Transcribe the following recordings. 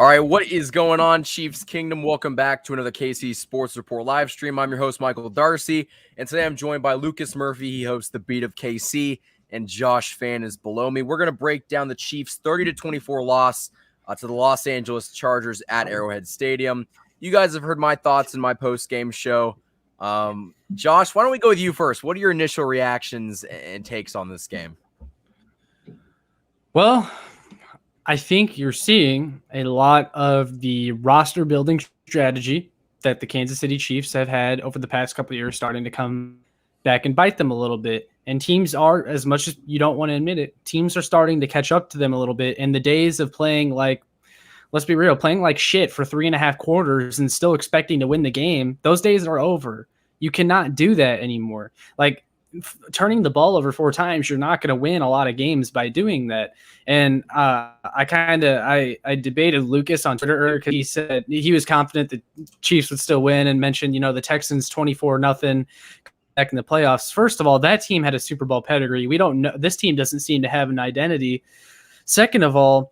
All right, what is going on, Chiefs Kingdom? Welcome back to another KC Sports Report live stream. I'm your host, Michael Darcy, and today I'm joined by Lucas Murphy. He hosts the Beat of KC, and Josh Fan is below me. We're going to break down the Chiefs' 30-24 loss to the Los Angeles Chargers at Arrowhead Stadium. You guys have heard my thoughts in my post-game show. Josh, why don't we go with you first? What are your initial reactions and takes on this game? Well, I think you're seeing a lot of the roster building strategy that the Kansas City Chiefs have had over the past couple of years starting to come back and bite them a little bit. And teams are, as much as you don't want to admit it, teams are starting to catch up to them a little bit. And the days of playing like, let's be real, playing like shit for 3.5 quarters and still expecting to win the game, those days are over. You cannot do that anymore. Like, turning the ball over 4 times, you're not going to win a lot of games by doing that. And I debated Lucas on Twitter because he said he was confident the Chiefs would still win and mentioned, the Texans 24-0 back in the playoffs. First of all, that team had a Super Bowl pedigree. We don't know. This team doesn't seem to have an identity. Second of all,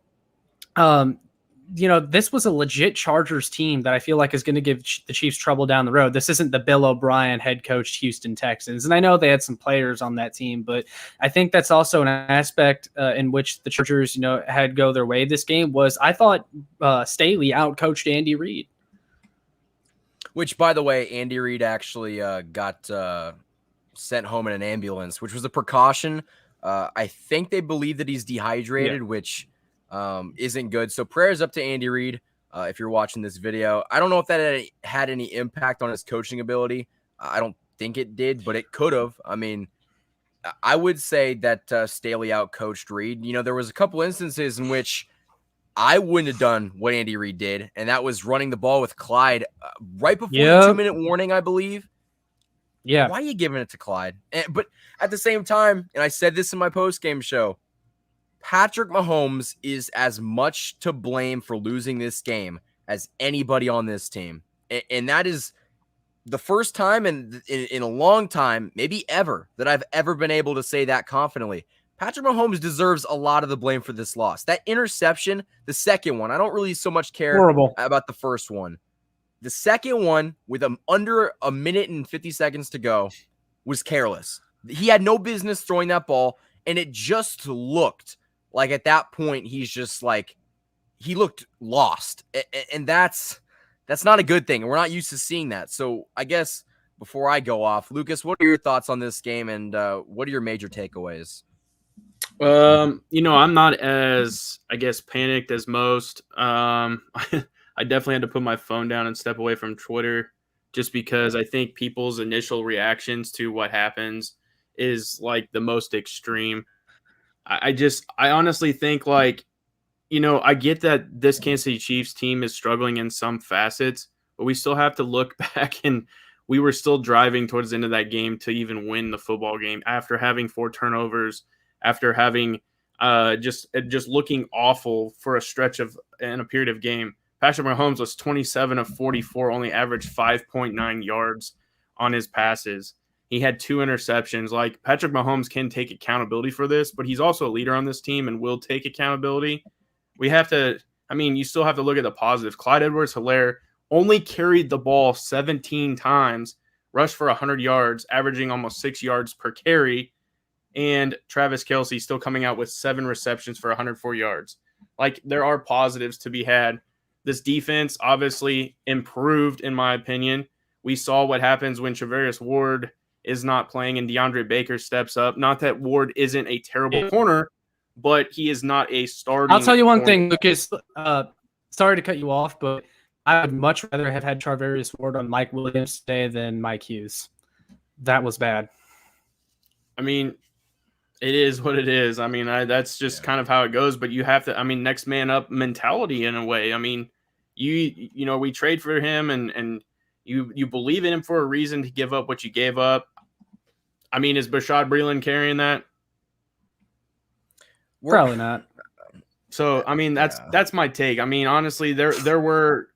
this was a legit Chargers team that I feel like is going to give the Chiefs trouble down the road. This isn't the Bill O'Brien head coached Houston Texans. And I know they had some players on that team, but I think that's also an aspect in which the Chargers, had go their way this game was I thought Staley outcoached Andy Reid. Which, by the way, Andy Reid actually got sent home in an ambulance, which was a precaution. I think they believe that he's dehydrated, which isn't good. So prayers up to Andy Reid if you're watching this video. I don't know if that had any impact on his coaching ability. I don't think it did, but it could have. I mean, I would say that Staley outcoached Reid. There was a couple instances in which I wouldn't have done what Andy Reid did, and that was running the ball with Clyde right before the 2-minute warning, I believe. Yeah. Why are you giving it to Clyde? But at the same time, and I said this in my post-game show, Patrick Mahomes is as much to blame for losing this game as anybody on this team. And that is the first time in a long time, maybe ever, that I've ever been able to say that confidently. Patrick Mahomes deserves a lot of the blame for this loss. That interception, the second one, I don't really so much care about the first one. The second one, with under a minute and 50 seconds to go, was careless. He had no business throwing that ball, and it just looked like at that point, he's just like, he looked lost. And that's not a good thing. And we're not used to seeing that. So I guess before I go off, Lucas, what are your thoughts on this game and what are your major takeaways? I'm not as, panicked as most. I definitely had to put my phone down and step away from Twitter just because I think people's initial reactions to what happens is like the most extreme. I honestly think I get that this Kansas City Chiefs team is struggling in some facets, but we still have to look back and we were still driving towards the end of that game to even win the football game after having 4 turnovers, after having just looking awful for a stretch in a period of game. Patrick Mahomes was 27 of 44, only averaged 5.9 yards on his passes. He had 2 interceptions. Like, Patrick Mahomes can take accountability for this, but he's also a leader on this team and will take accountability. You still have to look at the positives. Clyde Edwards-Helaire only carried the ball 17 times, rushed for 100 yards, averaging almost 6 yards per carry, and Travis Kelce still coming out with 7 receptions for 104 yards. Like, there are positives to be had. This defense obviously improved, in my opinion. We saw what happens when Charvarius Ward is not playing and DeAndre Baker steps up. Not that Ward isn't a terrible corner, but he is not a starting I'll tell you one corner. thing, Lucas. Sorry to cut you off, but I would much rather have had Charvarius Ward on Mike Williams today than Mike Hughes. That was bad. I mean, it is what it is. I mean, that's just kind of how it goes. But you have to, next man up mentality in a way. I mean, we trade for him and you believe in him for a reason to give up what you gave up. I mean, is Bashaud Breeland carrying that? Probably not. So, that's my take. I mean, honestly, there were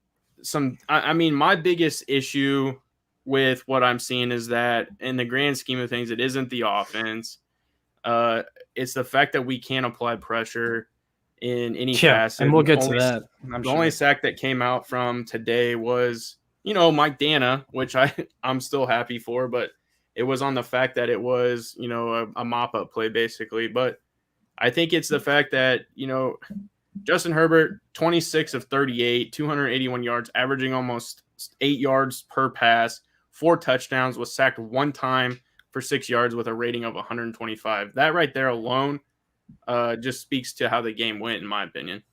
some – my biggest issue with what I'm seeing is that in the grand scheme of things, it isn't the offense. It's the fact that we can't apply pressure. in any Yeah, facet. and we'll get to Only- that. The only sack that came out from today was, Mike Dana, which I'm still happy for, but it was on the fact that it was, a mop-up play basically. But I think it's the fact that, Justin Herbert, 26 of 38, 281 yards, averaging almost 8 yards per pass, 4 touchdowns, was sacked 1 time for 6 yards with a rating of 125. That right there alone just speaks to how the game went, in my opinion.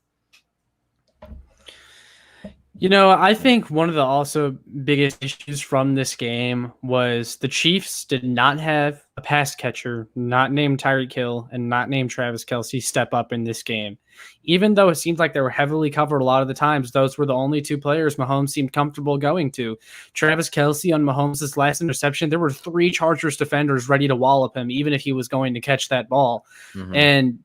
I think one of the also biggest issues from this game was the Chiefs did not have a pass catcher, not named Tyreek Hill and not named Travis Kelce, step up in this game. Even though it seemed like they were heavily covered a lot of the times, those were the only 2 players Mahomes seemed comfortable going to. Travis Kelce on Mahomes' last interception, there were 3 Chargers defenders ready to wallop him, even if he was going to catch that ball. Mhm. And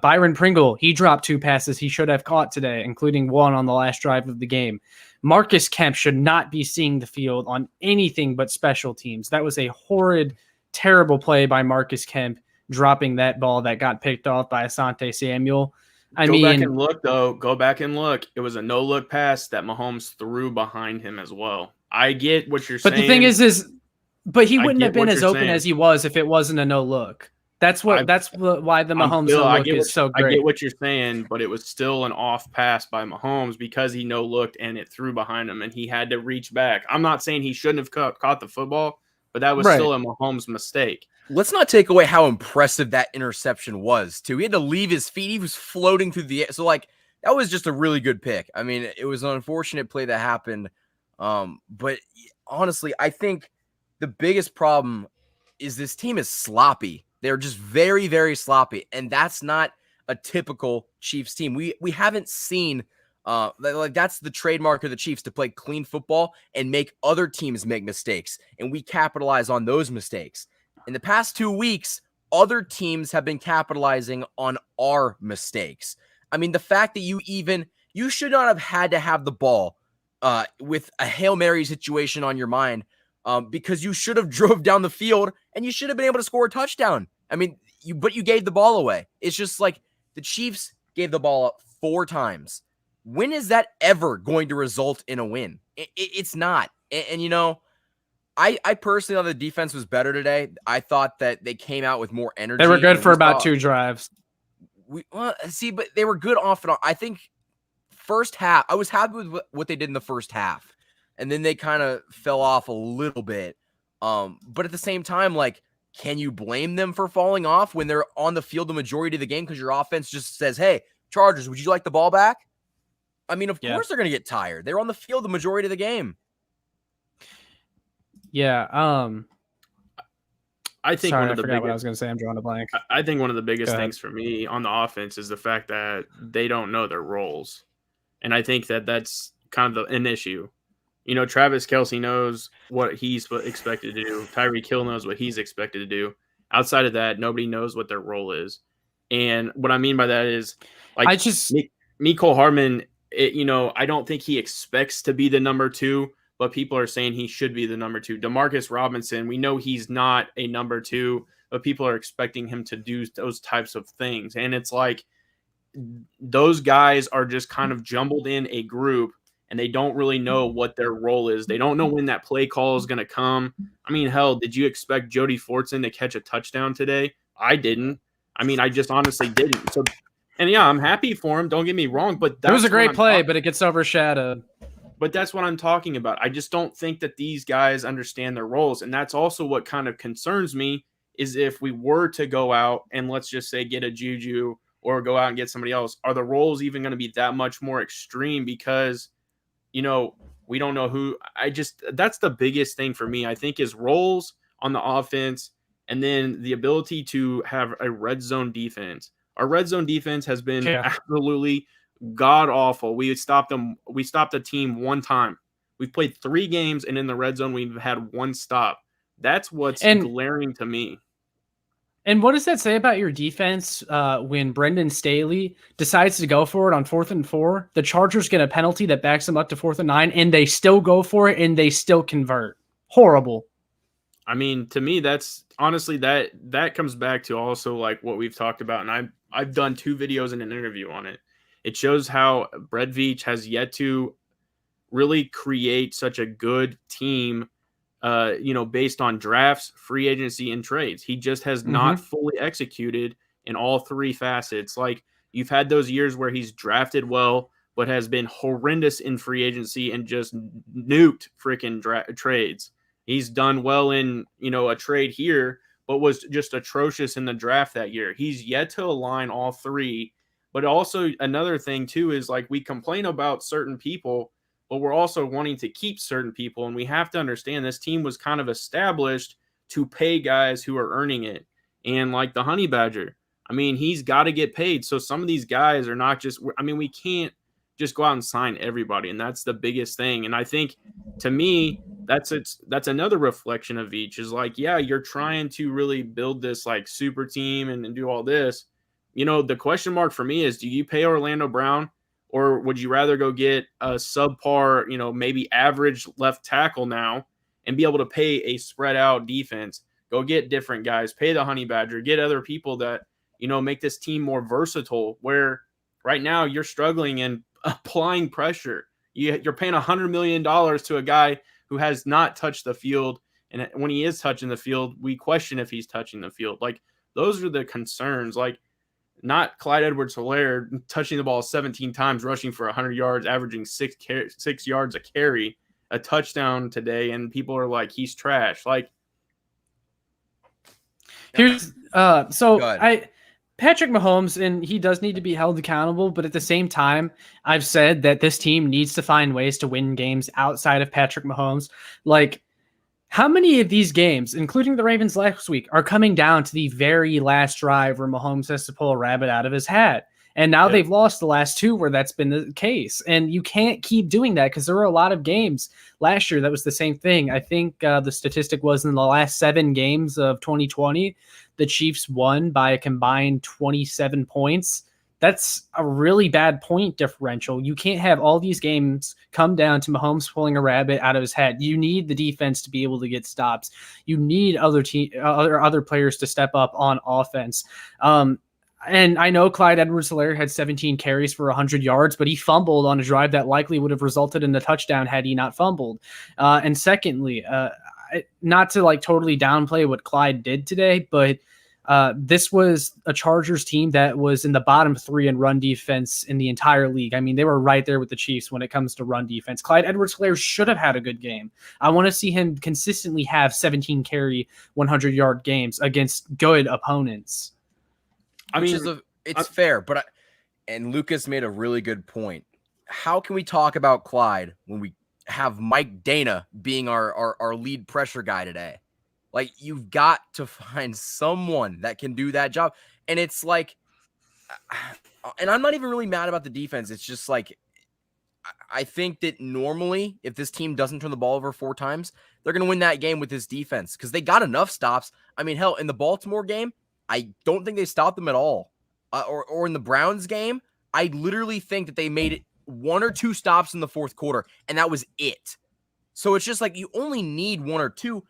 Byron Pringle, he dropped 2 passes he should have caught today, including 1 on the last drive of the game. Marcus Kemp should not be seeing the field on anything but special teams. That was a horrid, terrible play by Marcus Kemp, dropping that ball that got picked off by Asante Samuel. Go back and look, though. Go back and look. It was a no-look pass that Mahomes threw behind him as well. I get what you're saying. But the thing is, but he wouldn't have been as open as he was if it wasn't a no-look. That's why the Mahomes no-look is so great. I get what you're saying, but it was still an off pass by Mahomes because he no-looked and it threw behind him and he had to reach back. I'm not saying he shouldn't have caught the football, but that was still a Mahomes mistake. Let's not take away how impressive that interception was, too. He had to leave his feet. He was floating through the air. So, that was just a really good pick. I mean, it was an unfortunate play that happened. But honestly, I think the biggest problem is this team is sloppy. They're just very, very sloppy. And that's not a typical Chiefs team. We haven't seen that's the trademark of the Chiefs, to play clean football and make other teams make mistakes. And we capitalize on those mistakes. In the past 2 weeks, other teams have been capitalizing on our mistakes. I mean, the fact that you should not have had to have the ball with a Hail Mary situation on your mind, because you should have drove down the field and you should have been able to score a touchdown. I mean, but you gave the ball away. It's just like the Chiefs gave the ball up 4 times. When is that ever going to result in a win? It's not. And I personally thought the defense was better today. I thought that they came out with more energy. They were good for about 2 drives. But they were good off and on. I think first half, I was happy with what they did in the first half. And then they kind of fell off a little bit. But at the same time, can you blame them for falling off when they're on the field the majority of the game because your offense just says, hey, Chargers, would you like the ball back? I mean, of course they're going to get tired. They're on the field the majority of the game. Yeah. I think I forgot what I was going to say. I'm drawing a blank. I think one of the biggest things for me on the offense is the fact that they don't know their roles. And I think that that's kind of an issue. Travis Kelce knows what he's expected to do. Tyreek Hill knows what he's expected to do. Outside of that, nobody knows what their role is. And what I mean by that is, Mecole Hardman, I don't think he expects to be the number 2, but people are saying he should be the number 2. Demarcus Robinson, we know he's not a number 2, but people are expecting him to do those types of things. And it's like those guys are just kind of jumbled in a group, and they don't really know what their role is. They don't know when that play call is going to come. I mean, hell, did you expect Jody Fortson to catch a touchdown today? I didn't. I mean, I just honestly didn't. So, and yeah, I'm happy for him. Don't get me wrong, but it was a great play, but it gets overshadowed. But that's what I'm talking about. I just don't think that these guys understand their roles. And that's also what kind of concerns me, is if we were to go out and let's just say get a Juju or go out and get somebody else, are the roles even going to be that much more extreme? Because we don't know who. That's the biggest thing for me, I think, is roles on the offense, and then the ability to have a red zone defense. Our red zone defense has been absolutely god awful. We stopped the team 1 time. We've played 3 games, and in the red zone we've had 1 stop. That's what's glaring to me. And what does that say about your defense when Brendan Staley decides to go for it on 4th and 4? The Chargers get a penalty that backs them up to 4th and 9, and they still go for it, and they still convert. Horrible. I mean, to me, that's honestly that comes back to also what we've talked about, and I've done 2 videos and an interview on it. It shows how Brett Veach has yet to really create such a good team, based on drafts, free agency, and trades. He just has not fully executed in all 3 facets. Like, you've had those years where he's drafted well, but has been horrendous in free agency and just nuked freaking trades. He's done well in, a trade here, but was just atrocious in the draft that year. He's yet to align all 3. But also another thing too is, like, we complain about certain people, but we're also wanting to keep certain people. And we have to understand this team was kind of established to pay guys who are earning it. And like the Honey Badger, I mean, he's got to get paid. So some of these guys are not just, we can't just go out and sign everybody. And that's the biggest thing. And I think, to me, that's another reflection of each is like, yeah, you're trying to really build this like super team and do all this. The question mark for me is, do you pay Orlando Brown, or would you rather go get a subpar, maybe average left tackle now and be able to pay a spread out defense? Go get different guys, pay the Honey Badger, get other people that, make this team more versatile, where right now you're struggling and applying pressure. You're paying $100 million to a guy who has not touched the field. And when he is touching the field, we question if he's touching the field. Like, those are the concerns. Like, not Clyde Edwards-Helaire touching the ball 17 times, rushing for 100 yards, averaging 6 yards a carry, a touchdown today, and people are like, he's trash. Like, here's Patrick Mahomes, and he does need to be held accountable, but at the same time, I've said that this team needs to find ways to win games outside of Patrick Mahomes. Like, how many of these games, including the Ravens last week, are coming down to the very last drive where Mahomes has to pull a rabbit out of his hat? And now they've lost the last 2 where that's been the case. And you can't keep doing that, because there were a lot of games last year that was the same thing. I think the statistic was in the last 7 games of 2020, the Chiefs won by a combined 27 points. That's a really bad point differential. You can't have all these games come down to Mahomes pulling a rabbit out of his hat. You need the defense to be able to get stops. You need other players to step up on offense. And I know Clyde Edwards-Helaire had 17 carries for 100 yards, but he fumbled on a drive that likely would have resulted in a touchdown had he not fumbled. And secondly, not to like totally downplay what Clyde did today, but this was a Chargers team that was in the bottom 3 in run defense in the entire league. I mean, they were right there with the Chiefs when it comes to run defense. Clyde Edwards-Helaire should have had a good game. I want to see him consistently have 17 carry, 100-yard games against good opponents. It's fair, but and Lucas made a really good point. How can we talk about Clyde when we have Mike Dana being our lead pressure guy today? Like, you've got to find someone that can do that job. And it's like, and I'm not even really mad about the defense. It's just like, I think that normally if this team doesn't turn the ball over 4 times, they're going to win that game with this defense, because they got enough stops. I mean, hell, in the Baltimore game, I don't think they stopped them at all. Or in the Browns game, I literally think that they made it 1 or 2 stops in the 4th quarter, and that was it. So it's just like, you only need 1 or 2,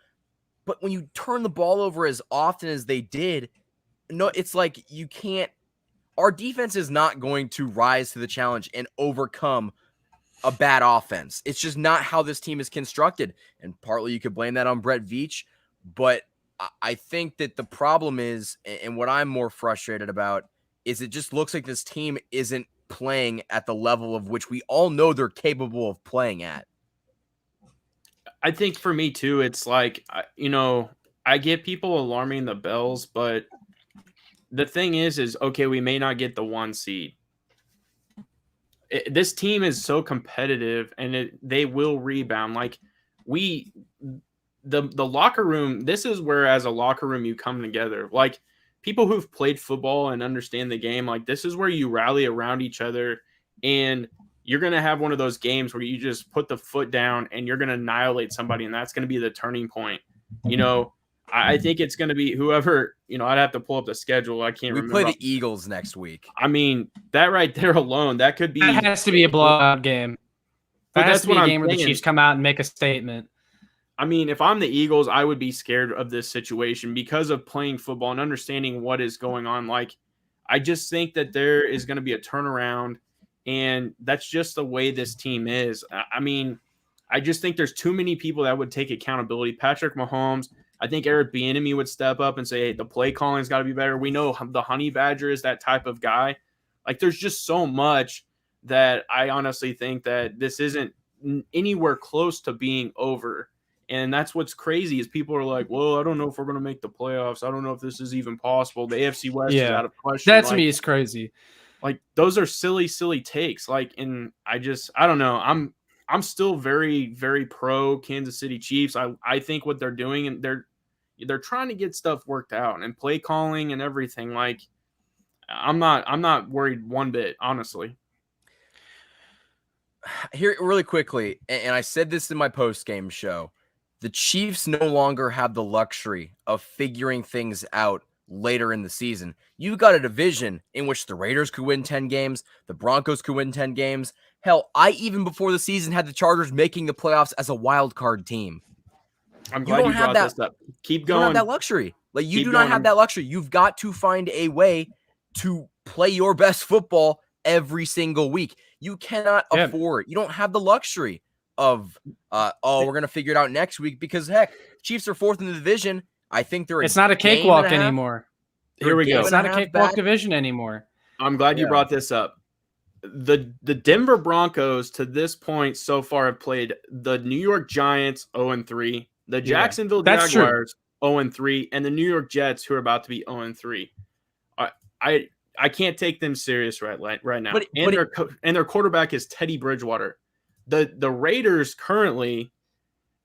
but when you turn the ball over as often as they did, no, it's like you can't. Our defense is not going to rise to the challenge and overcome a bad offense. It's just not how this team is constructed. And partly you could blame that on Brett Veach, but I think that the problem is, and what I'm more frustrated about, is it just looks like this team isn't playing at the level of which we all know they're capable of playing at. I think for me too, it's like, I get people alarming the bells, but the thing is okay, we may not get the 1 seed. This team is so competitive, and they will rebound. Like, the locker room, this is where as a locker room you come together. Like, people who've played football and understand the game, like, this is where you rally around each other, and you're going to have one of those games where you just put the foot down and you're going to annihilate somebody, and that's going to be the turning point. I think it's going to be whoever, I'd have to pull up the schedule. I can't remember. We play the Eagles next week. I mean, that right there alone, that could be. That has to be a blowout game. That has to be a game where the Chiefs come out and make a statement. I mean, if I'm the Eagles, I would be scared of this situation because of playing football and understanding what is going on. Like, I just think that there is going to be a turnaround, and that's just the way this team is. I mean, I just think there's too many people that would take accountability. Patrick Mahomes, I think Eric Bieniemy would step up and say, hey, the play calling's got to be better. We know the Honey Badger is that type of guy. Like, there's just so much that I honestly think that this isn't anywhere close to being over. And that's what's crazy is people are like, well, I don't know if we're going to make the playoffs. I don't know if this is even possible. The AFC West is out of question. That to me is crazy. Like, those are silly takes. Like, and I don't know. I'm still very, very pro Kansas City Chiefs. I think what they're doing, and they're trying to get stuff worked out and play calling and everything. Like, I'm not worried one bit, honestly. Here, really quickly, and I said this in my post-game show, the Chiefs no longer have the luxury of figuring things out later in the season. You've got a division in which the Raiders could win 10 games, the Broncos could win 10 games. Hell, I even before the season had the Chargers making the playoffs as a wild card team. I'm glad you brought this up. Keep going. You don't have that luxury. Like, you do not have that luxury. You've got to find a way to play your best football every single week. You cannot afford. You don't have the luxury of, we're going to figure it out next week because, heck, Chiefs are fourth in the division. I think it's not a cakewalk anymore. Here we go. It's not a cakewalk division anymore. I'm glad you brought this up. The Denver Broncos to this point so far have played the New York Giants 0-3, the Jacksonville Jaguars 0-3, and the New York Jets who are about to be 0-3. I can't take them serious right now. Their quarterback is Teddy Bridgewater. The Raiders currently,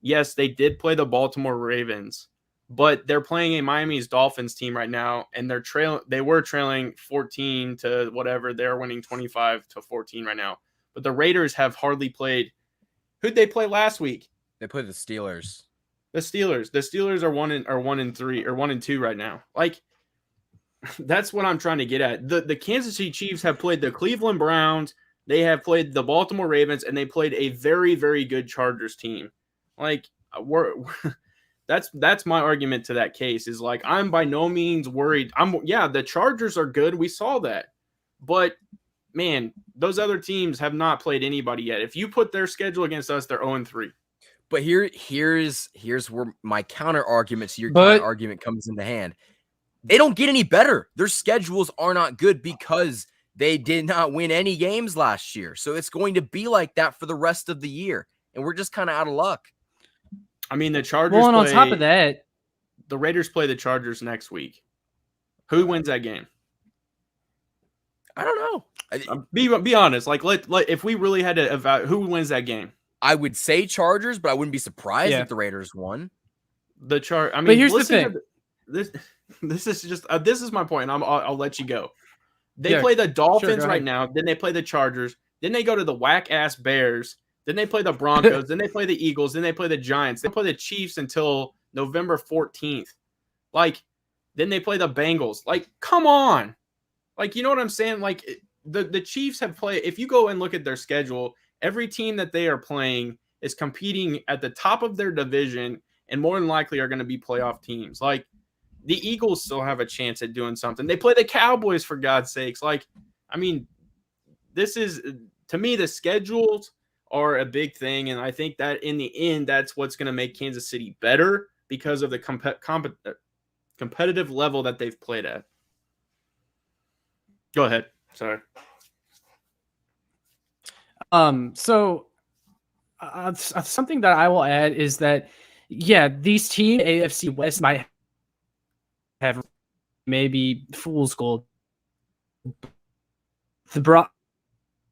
yes, they did play the Baltimore Ravens, but they're playing a Miami's Dolphins team right now, and they were trailing 14 to whatever. They're winning 25-14 right now. But the Raiders have hardly played. Who'd they play last week? They played the Steelers. The Steelers are 1-3 or 1-2 right now. Like, that's what I'm trying to get at. The Kansas City Chiefs have played the Cleveland Browns. They have played the Baltimore Ravens, and they played a very, very good Chargers team. Like, that's my argument to that case is, like, I'm by no means worried. The Chargers are good. We saw that. But, man, those other teams have not played anybody yet. If you put their schedule against us, they're 0-3. But here's where my counter argument to your counter argument comes into hand. They don't get any better. Their schedules are not good because they did not win any games last year. So it's going to be like that for the rest of the year. And we're just kind of out of luck. I mean, the Chargers on top of that, the Raiders play the Chargers next week. Who wins that game? I don't know. Be honest. Like, if we really had to evaluate who wins that game, I would say Chargers, but I wouldn't be surprised if the Raiders won. But here's the thing. This is my point. I'll let you go. They play the Dolphins right now. Then they play the Chargers. Then they go to the whack-ass Bears. Then they play the Broncos. Then they play the Eagles. Then they play the Giants. They play the Chiefs until November 14th. Like, then they play the Bengals. Like, come on. Like, you know what I'm saying? Like, the Chiefs have played. If you go and look at their schedule, every team that they are playing is competing at the top of their division and more than likely are going to be playoff teams. Like, the Eagles still have a chance at doing something. They play the Cowboys, for God's sakes. Like, I mean, this is, to me, the schedules are a big thing. And I think that in the end, that's what's going to make Kansas City better because of the competitive level that they've played at. Go ahead. Sorry. So something that I will add is that, these teams, AFC West, might have maybe fool's gold. The Broncos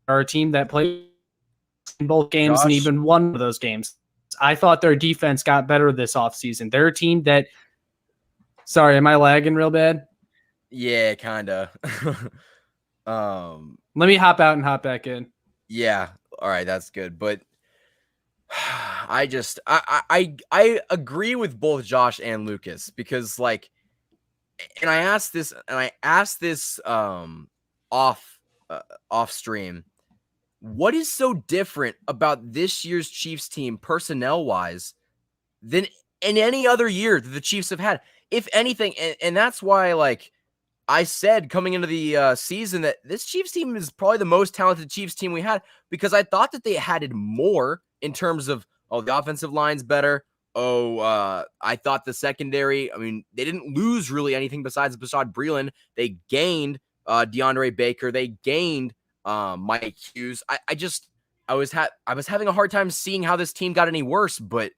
are a team that played in both games and even won one of those games. I thought their defense got better this offseason. They're a team that – sorry, am I lagging real bad? Yeah, kind of. Let me hop out and hop back in. Yeah. All right. That's good. But I agree with both Josh and Lucas because, like, and I asked this off stream, what is so different about this year's Chiefs team personnel wise than in any other year that the Chiefs have had? If anything, and that's why, like, I said coming into the season that this Chiefs team is probably the most talented Chiefs team we had, because I thought that they had more in terms of, the offensive line's better. I thought the secondary, I mean, they didn't lose really anything besides Basad Breeland. They gained DeAndre Baker. They gained Mike Hughes. I was having a hard time seeing how this team got any worse, but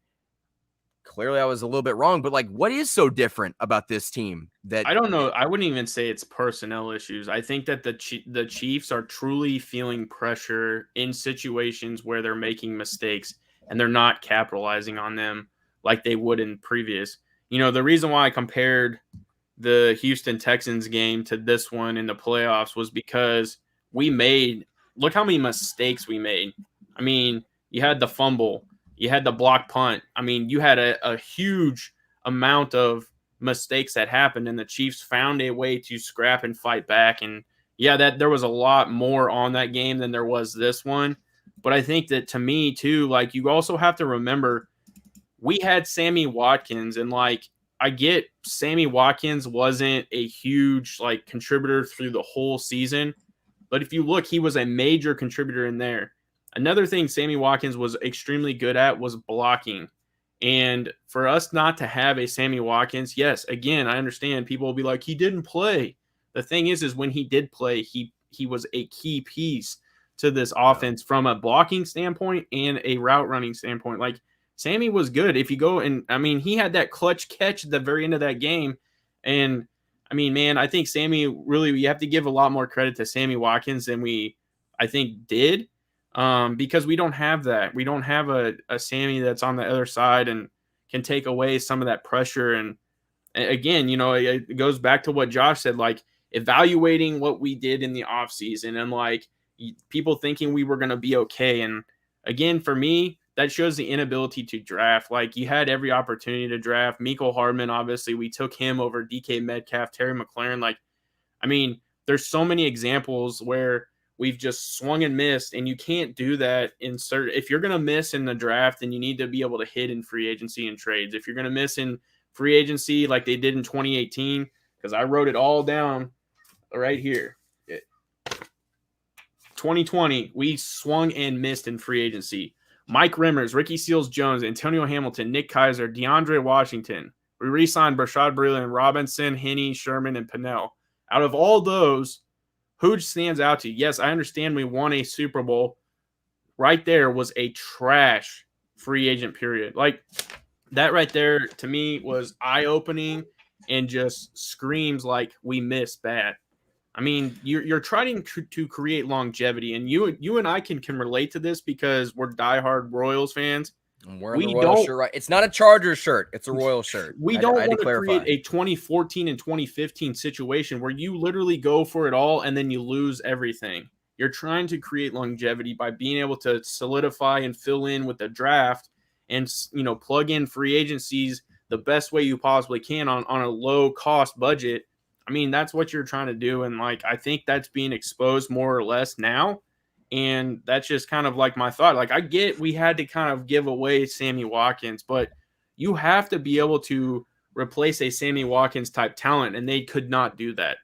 clearly I was a little bit wrong. But like, what is so different about this team that I don't know? I wouldn't even say it's personnel issues. I think that the Chiefs are truly feeling pressure in situations where they're making mistakes and they're not capitalizing on them like they would in previous. The reason why I compared the Houston Texans game to this one in the playoffs was because look how many mistakes we made. I mean, you had the fumble, you had the block punt. I mean, you had a huge amount of mistakes that happened, and the Chiefs found a way to scrap and fight back. And yeah, that there was a lot more on that game than there was this one. But I think that, to me too, like, you also have to remember we had Sammy Watkins, and like, I get Sammy Watkins wasn't a huge like contributor through the whole season, but if you look, he was a major contributor in there. Another thing Sammy Watkins was extremely good at was blocking. And for us not to have a Sammy Watkins, yes, again, I understand people will be like, he didn't play. The thing is when he did play, he was a key piece to this offense from a blocking standpoint and a route running standpoint. Like, Sammy was good. If you go and, I mean, he had that clutch catch at the very end of that game. And I mean, man, I think Sammy really, you have to give a lot more credit to Sammy Watkins than I think, did. Because we don't have that. We don't have a Sammy that's on the other side and can take away some of that pressure. And again, it goes back to what Josh said, like, evaluating what we did in the offseason and like people thinking we were going to be okay. And again, for me, that shows the inability to draft. Like, you had every opportunity to draft. Mecole Hardman, obviously, we took him over DK Metcalf, Terry McLaurin. Like, I mean, there's so many examples where we've just swung and missed, and you can't do that if you're going to miss in the draft, then you need to be able to hit in free agency and trades. If you're going to miss in free agency like they did in 2018, because I wrote it all down right here. 2020, we swung and missed in free agency. Mike Rimmers, Ricky Seals-Jones, Antonio Hamilton, Nick Keiser, DeAndre Washington. We re-signed Brashad Breeland, Robinson, Henne, Sherman, and Pennell. Out of all those, who stands out to you? Yes, I understand we won a Super Bowl. Right there was a trash free agent period. Like, that right there, to me, was eye-opening and just screams like we missed bad. I mean, you're trying to create longevity, and you and I can relate to this because we're diehard Royals fans. I'm wearing the Royals shirt, right? It's not a Chargers shirt; it's a Royals shirt. We don't want to create a 2014 and 2015 situation where you literally go for it all and then you lose everything. You're trying to create longevity by being able to solidify and fill in with the draft, and plug in free agencies the best way you possibly can on a low cost budget. I mean, that's what you're trying to do. And like, I think that's being exposed more or less now. And that's just kind of like my thought. Like, I get we had to kind of give away Sammy Watkins, but you have to be able to replace a Sammy Watkins type talent. And they could not do that.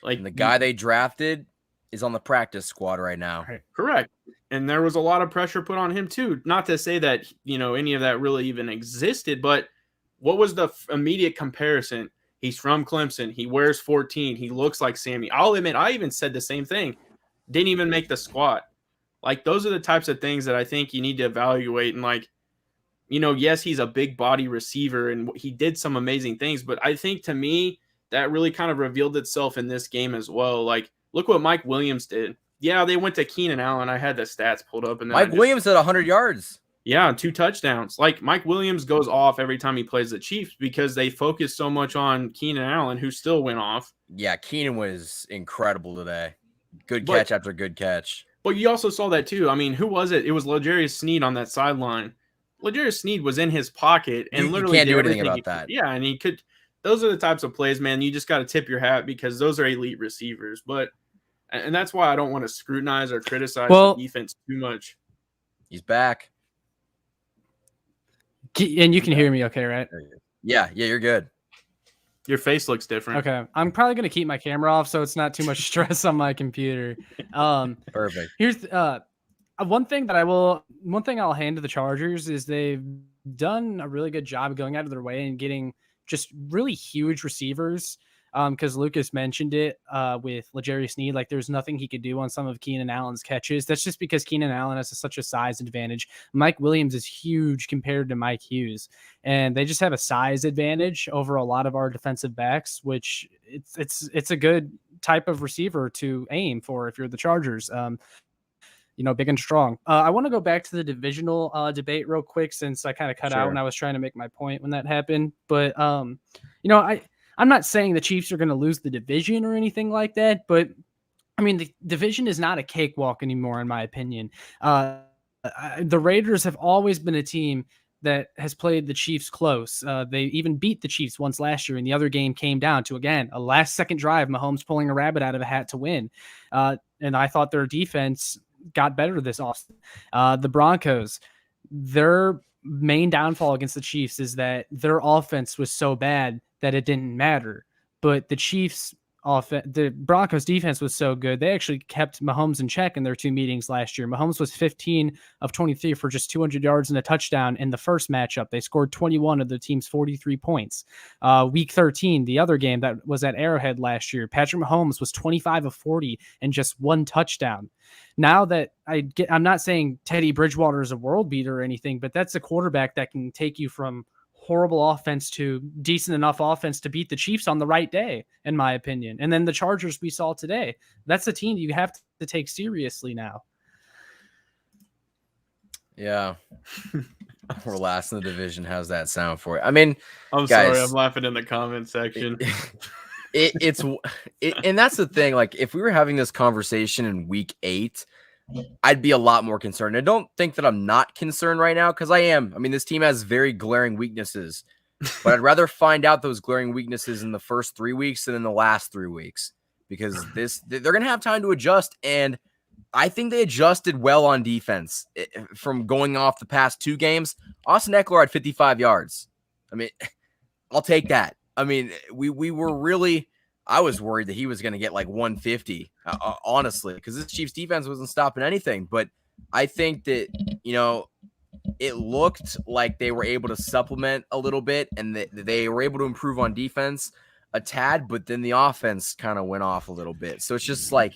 Like, and the guy they drafted is on the practice squad right now. Correct. And there was a lot of pressure put on him too. Not to say that, any of that really even existed, but what was the immediate comparison? He's from Clemson. He wears 14. He looks like Sammy. I'll admit, I even said the same thing. Didn't even make the squad. Like, those are the types of things that I think you need to evaluate. And like, yes, he's a big body receiver and he did some amazing things, but I think, to me, that really kind of revealed itself in this game as well. Like, look what Mike Williams did. Yeah, they went to Keenan Allen. I had the stats pulled up, and Mike Williams had 100 yards. Yeah, 2 touchdowns. Like, Mike Williams goes off every time he plays the Chiefs because they focus so much on Keenan Allen, who still went off. Yeah, Keenan was incredible today. Good catch after good catch. But you also saw that too. I mean, who was it? It was L'Jarius Sneed on that sideline. L'Jarius Sneed was in his pocket and literally can't do anything about that. Yeah, and he could. Those are the types of plays, man. You just got to tip your hat because those are elite receivers. And that's why I don't want to scrutinize or criticize the defense too much. He's back. And you can hear me okay, right? Yeah, you're good. Your face looks different. Okay, I'm probably gonna keep my camera off so it's not too much stress on my computer. Perfect. Here's one thing I'll hand to the Chargers is they've done a really good job going out of their way and getting just really huge receivers. Because Lucas mentioned it with L'Jarius Sneed, like there's nothing he could do on some of Keenan Allen's catches. That's just because Keenan Allen has such a size advantage. Mike Williams is huge compared to Mike Hughes, and they just have a size advantage over a lot of our defensive backs, which it's a good type of receiver to aim for if you're the Chargers. Big and strong. I want to go back to the divisional debate real quick since I kind of cut out when I was trying to make my point when that happened. But I'm not saying the Chiefs are going to lose the division or anything like that, but I mean, the division is not a cakewalk anymore, in my opinion. The Raiders have always been a team that has played the Chiefs close. They even beat the Chiefs once last year, and the other game came down to, again, a last-second drive, Mahomes pulling a rabbit out of a hat to win. And I thought their defense got better this offseason. The Broncos, their main downfall against the Chiefs is that their offense was so bad that it didn't matter. But the Broncos defense was so good, they actually kept Mahomes in check in their two meetings last year. Mahomes was 15 of 23 for just 200 yards and a touchdown in the first matchup. They scored 21 of the team's 43 points. Week 13, the other game that was at Arrowhead last year, Patrick Mahomes was 25 of 40 and just one touchdown. Now that I'm not saying Teddy Bridgewater is a world beater or anything, but that's a quarterback that can take you from horrible offense to decent enough offense to beat the Chiefs on the right day, in my opinion. And then the Chargers we saw today, that's a team you have to take seriously now. Yeah. We're last in the division. How's that sound for you? I mean, I'm guys, sorry, I'm laughing in the comment section. And that's the thing. Like, if we were having this conversation in week 8, I'd be a lot more concerned. I don't think that I'm not concerned right now, because I am. I mean, this team has very glaring weaknesses, but I'd rather find out those glaring weaknesses in the first 3 weeks than in the last 3 weeks, because they're going to have time to adjust. And I think they adjusted well on defense from going off the past 2 games. Austin Eckler had 55 yards. I mean, I'll take that. I mean, we were really, I was worried that he was going to get like 150, honestly, because this Chiefs defense wasn't stopping anything. But I think that, it looked like they were able to supplement a little bit, and that they were able to improve on defense a tad, but then the offense kind of went off a little bit. So it's just like,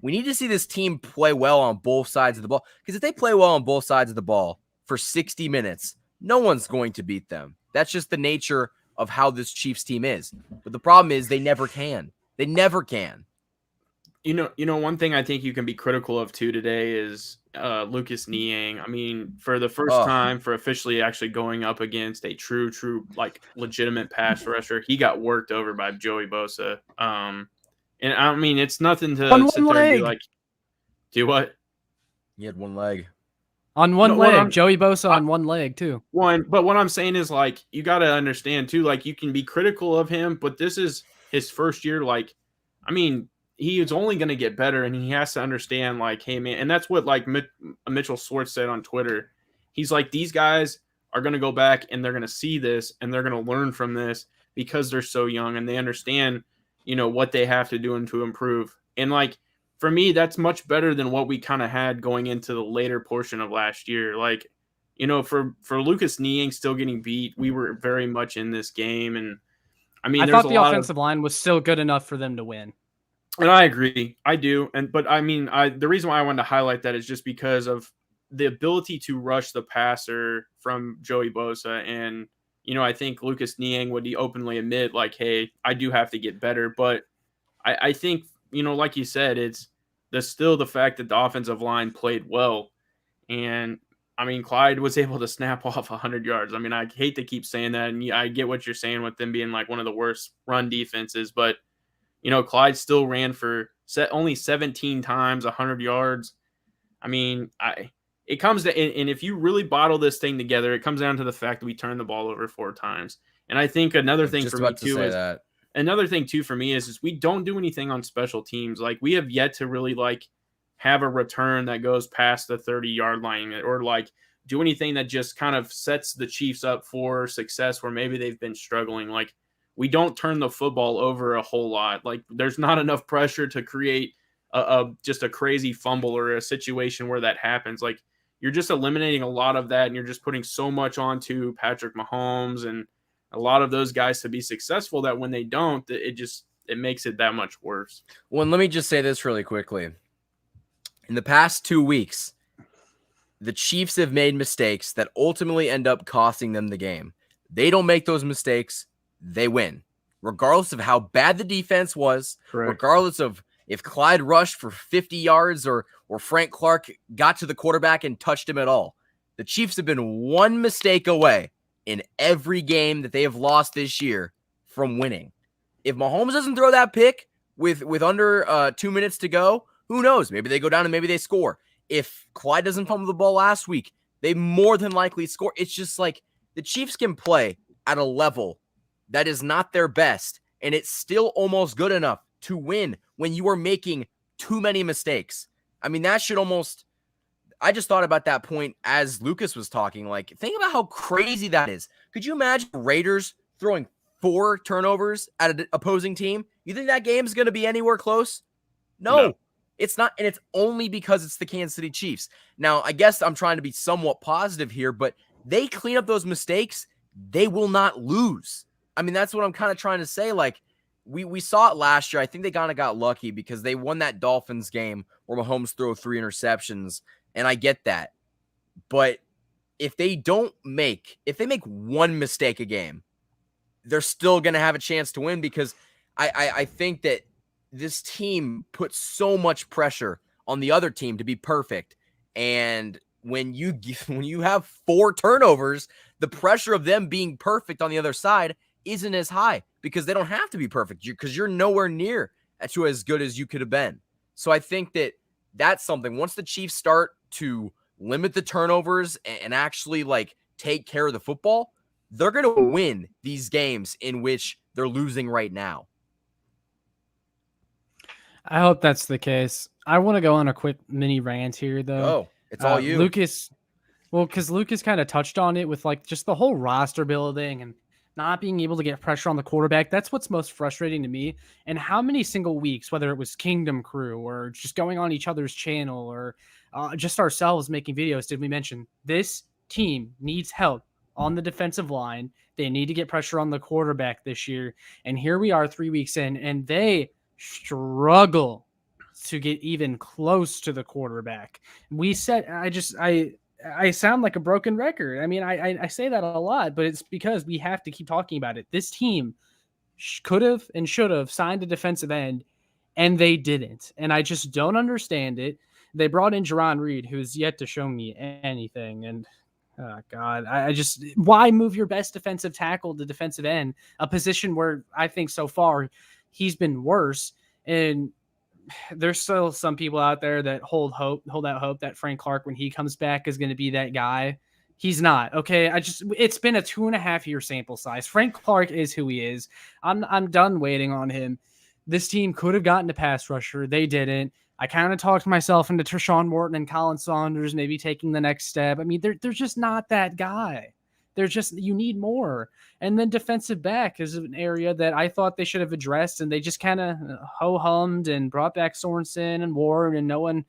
we need to see this team play well on both sides of the ball, because if they play well on both sides of the ball for 60 minutes, no one's going to beat them. That's just the nature of how this Chiefs team is. But the problem is they never can. They never can. One thing I think you can be critical of too today is Lucas Niang. I mean, for the first time, for officially actually going up against a true, like legitimate pass rusher, he got worked over by Joey Bosa. And I mean, it's nothing to sit there and be like, do what? He had one leg. On one leg. Joey Bosa on one leg, too. But what I'm saying is, like, you got to understand, too, like, you can be critical of him, but this is his first year. Like, I mean, he is only going to get better, and he has to understand, like, hey, man, and that's what, like, Mitchell Schwartz said on Twitter. He's like, these guys are going to go back, and they're going to see this, and they're going to learn from this because they're so young, and they understand, what they have to do and to improve. And, like, for me, that's much better than what we kind of had going into the later portion of last year. Like, for Lucas Niang still getting beat, we were very much in this game. And I mean, I thought the offensive line was still good enough for them to win. And I agree. I do. But I mean, the reason why I wanted to highlight that is just because of the ability to rush the passer from Joey Bosa. And, I think Lucas Niang would openly admit, like, hey, I do have to get better. But I think, like you said, it's still the fact that the offensive line played well. And, I mean, Clyde was able to snap off 100 yards. I mean, I hate to keep saying that, and I get what you're saying with them being, like, one of the worst run defenses. But, Clyde still ran for only 17 times, 100 yards. I mean, it comes to – and if you really bottle this thing together, it comes down to the fact that we turned the ball over 4 times. And I think another thing for me, too, is – another thing too for me is we don't do anything on special teams. Like, we have yet to really like have a return that goes past the 30-yard line, or like do anything that just kind of sets the Chiefs up for success where maybe they've been struggling. Like, we don't turn the football over a whole lot. Like there's not enough pressure to create just a crazy fumble or a situation where that happens. Like you're just eliminating a lot of that, and you're just putting so much onto Patrick Mahomes and a lot of those guys to be successful that when they don't, it makes it that much worse. Well, and let me just say this really quickly. In the past 2 weeks, the Chiefs have made mistakes that ultimately end up costing them the game. They don't make those mistakes, they win. Regardless of how bad the defense was, Correct. regardless of if Clyde rushed for 50 yards or Frank Clark got to the quarterback and touched him at all. The Chiefs have been one mistake away in every game that they have lost this year from winning. If Mahomes doesn't throw that pick with under 2 minutes to go, who knows? Maybe they go down and maybe they score. If Clyde doesn't fumble the ball last week, they more than likely score. It's just like the Chiefs can play at a level that is not their best, and it's still almost good enough to win when you are making too many mistakes. I mean, that should almost... I just thought about that point as Lucas was talking. Like, think about how crazy that is. Could you imagine Raiders throwing 4 turnovers at an opposing team? You think that game's going to be anywhere close? No. It's not, and it's only because it's the Kansas City Chiefs. Now, I guess I'm trying to be somewhat positive here, but they clean up those mistakes, they will not lose. I mean, that's what I'm kind of trying to say. Like, we saw it last year. I think they kind of got lucky because they won that Dolphins game where Mahomes threw 3 interceptions, and I get that. But if they make one mistake a game, they're still going to have a chance to win because I think that this team puts so much pressure on the other team to be perfect. And when you have 4 turnovers, the pressure of them being perfect on the other side isn't as high because they don't have to be perfect because you're nowhere near to as good as you could have been. So I think that that's something. Once the Chiefs start to limit the turnovers and actually like take care of the football, they're going to win these games in which they're losing right now. I hope that's the case. I want to go on a quick mini rant here, though. Oh, it's all you. Lucas. Well, because Lucas kind of touched on it with like just the whole roster building and not being able to get pressure on the quarterback. That's what's most frustrating to me. And how many single weeks, whether it was Kingdom Crew or just going on each other's channel or just ourselves making videos, did we mention this team needs help on the defensive line? They need to get pressure on the quarterback this year. And here we are 3 weeks in, and they struggle to get even close to the quarterback. We said, I sound like a broken record. I mean, I say that a lot, but it's because we have to keep talking about it. This team could have and should have signed a defensive end, and they didn't. And I just don't understand it. They brought in Jerron Reed, who's yet to show me anything. And oh God, why move your best defensive tackle to defensive end, a position where I think so far he's been worse. And there's still some people out there that hold out hope that Frank Clark, when he comes back, is going to be that guy. He's not. Okay. It's been a 2.5 year sample size. Frank Clark is who he is. I'm done waiting on him. This team could have gotten a pass rusher. They didn't. I kind of talked myself into Treshaun Morton and Colin Saunders maybe taking the next step. I mean, they're just not that guy. You need more. And then defensive back is an area that I thought they should have addressed, and they just kind of ho-hummed and brought back Sorensen and Ward, and no one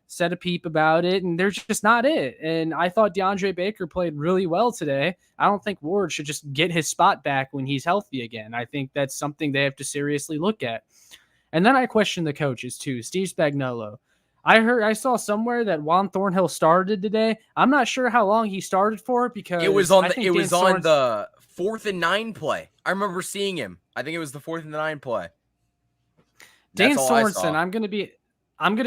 said a peep about it, and they're just not it. And I thought DeAndre Baker played really well today. I don't think Ward should just get his spot back when he's healthy again. I think that's something they have to seriously look at. And then I question the coaches too. Steve Spagnuolo. I saw somewhere that Juan Thornhill started today. I'm not sure how long he started for because it was on the 4th and 9 play. I remember seeing him. I think it was the 4th and 9 play. Dan Sorensen, I'm gonna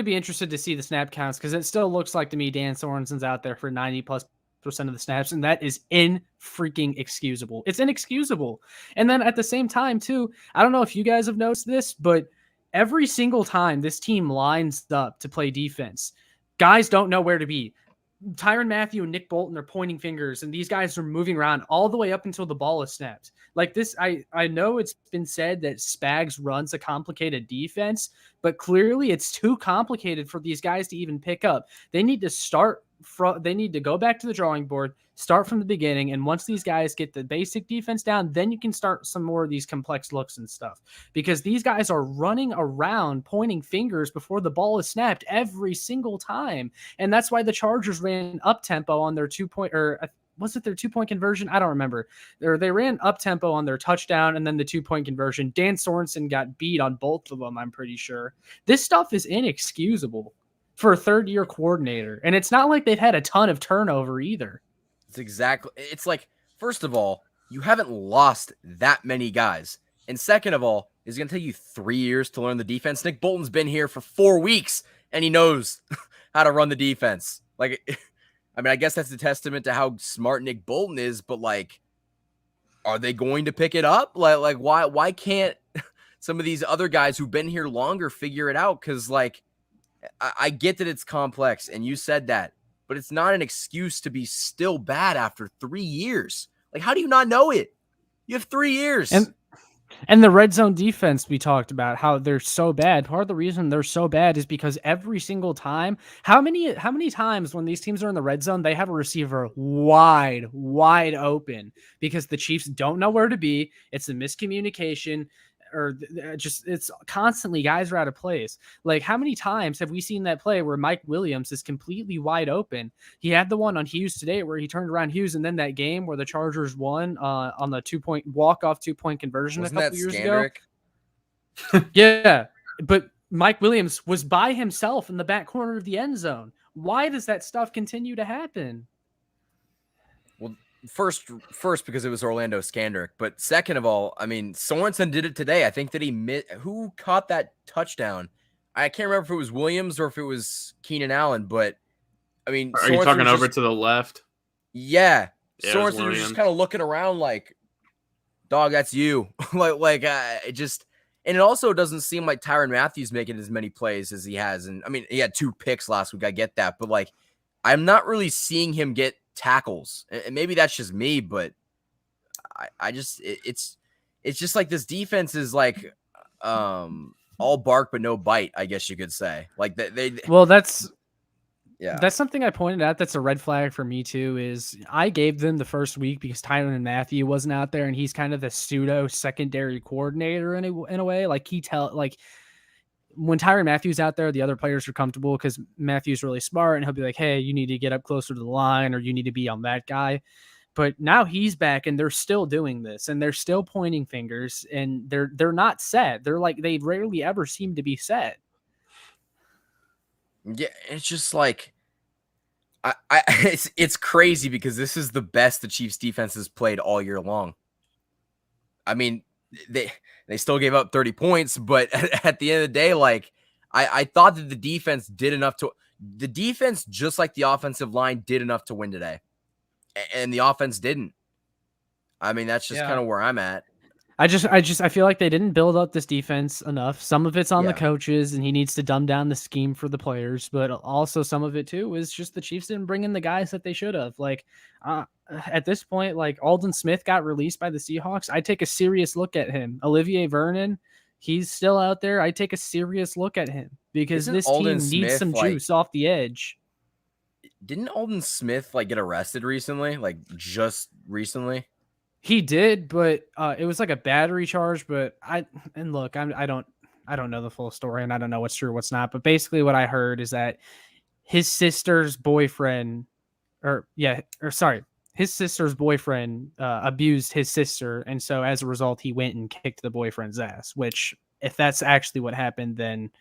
be interested to see the snap counts because it still looks like to me Dan Sorensen's out there for 90+% of the snaps, and that is inexcusable. It's inexcusable. And then at the same time too, I don't know if you guys have noticed this, but every single time this team lines up to play defense, guys don't know where to be. Tyrann Mathieu and Nick Bolton are pointing fingers, and these guys are moving around all the way up until the ball is snapped. Like this, I know it's been said that Spags runs a complicated defense, but clearly it's too complicated for these guys to even pick up. They need to start they need to go back to the drawing board, start from the beginning, and once these guys get the basic defense down, then you can start some more of these complex looks and stuff. Because these guys are running around pointing fingers before the ball is snapped every single time, and that's why the Chargers ran up tempo on their 2-point, or was it their 2-point conversion? I don't remember. They ran up tempo on their touchdown and then the 2-point conversion. Dan Sorensen got beat on both of them, I'm pretty sure. This stuff is inexcusable for a third-year coordinator. And it's not like they've had a ton of turnover either. It's like, first of all, you haven't lost that many guys. And second of all, it's going to take you 3 years to learn the defense. Nick Bolton's been here for 4 weeks, and he knows how to run the defense. Like, I mean, I guess that's a testament to how smart Nick Bolton is, but like, are they going to pick it up? Like why can't some of these other guys who've been here longer figure it out? Because like, I get that it's complex, and you said that, but it's not an excuse to be still bad after 3 years. Like, how do you not know it? You have 3 years. And the red zone defense, we talked about how they're so bad. Part of the reason they're so bad is because every single time, how many times when these teams are in the red zone, they have a receiver wide open because the Chiefs don't know where to be. It's a miscommunication, or just it's constantly guys are out of place. Like, how many times have we seen that play where Mike Williams is completely wide open? He had the one on Hughes today where he turned around Hughes, and then that game where the Chargers won on the 2-point walk-off 2-point conversion. Wasn't a couple years ago. Yeah, but Mike Williams was by himself in the back corner of the end zone. Why does that stuff continue to happen? Well, First, because it was Orlando Scandrick, but second of all, I mean, Sorensen did it today. I think that who caught that touchdown? I can't remember if it was Williams or if it was Keenan Allen, but I mean, are you talking over to the left? Yeah, Sorensen was just kind of looking around like, dog, that's you. It just, and it also doesn't seem like Tyrann Mathieu making as many plays as he has. And I mean, he had 2 picks last week. I get that, but like, I'm not really seeing him get tackles, and maybe that's just me, but it's just like this defense is like all bark but no bite, I guess you could say. Like that's something I pointed out that's a red flag for me too. Is I gave them the first week because Tyrann Mathieu wasn't out there, and he's kind of the pseudo secondary coordinator in a way. Like when Tyrann Mathieu's out there, the other players are comfortable because Matthew's really smart, and he'll be like, hey, you need to get up closer to the line, or you need to be on that guy. But now he's back, and they're still doing this, and they're still pointing fingers, and they're not set. They're like, they rarely ever seem to be set. Yeah, it's just like, it's crazy because this is the best the Chiefs defense has played all year long. I mean, they still gave up 30 points, but at the end of the day, like, I thought that the defense did enough the defense, just like the offensive line, did enough to win today. And the offense didn't. I mean, that's just kind of where I'm at. I feel like they didn't build up this defense enough. Some of it's on the coaches, and he needs to dumb down the scheme for the players, but also some of it too is just the Chiefs didn't bring in the guys that they should have. Like, at this point, like, Aldon Smith got released by the Seahawks. I take a serious look at him. Olivier Vernon, he's still out there. I take a serious look at him because this team needs some juice off the edge. Didn't Aldon Smith like get arrested recently? Like, just recently? He did, but it was like a battery charge. But I don't know the full story, and I don't know what's true, what's not. But basically, what I heard is that his sister's boyfriend, his sister's boyfriend abused his sister, and so as a result, he went and kicked the boyfriend's ass. Which, if that's actually what happened, then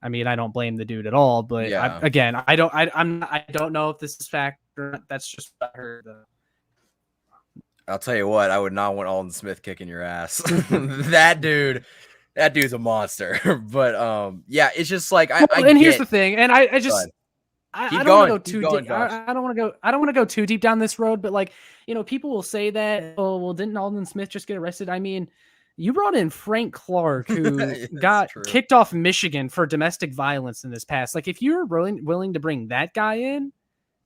I mean, I don't blame the dude at all. But I don't know if this is fact or not. That's just what I heard. I'll tell you what, I would not want Aldon Smith kicking your ass. That dude's a monster. But it's just like here's the thing, and I don't want to go too deep. I don't want to go too deep down this road, but like, people will say that, oh, well, didn't Aldon Smith just get arrested? I mean, you brought in Frank Clark, who got kicked off Michigan for domestic violence in this past. Like, if you're willing to bring that guy in,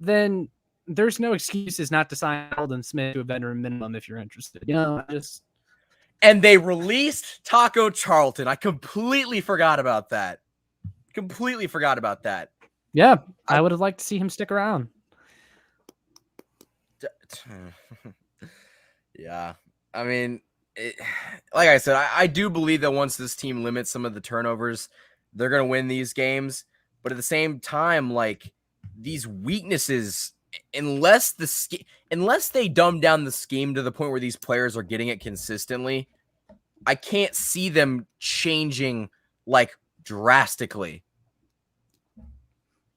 then there's no excuses not to sign Aldon Smith to a veteran minimum if you're interested. And they released Taco Charlton. I completely forgot about that. Yeah, I would have liked to see him stick around. Yeah. I mean, like I said, I do believe that once this team limits some of the turnovers, they're going to win these games. But at the same time, like these weaknesses, unless they dumb down the scheme to the point where these players are getting it consistently, I can't see them changing like drastically.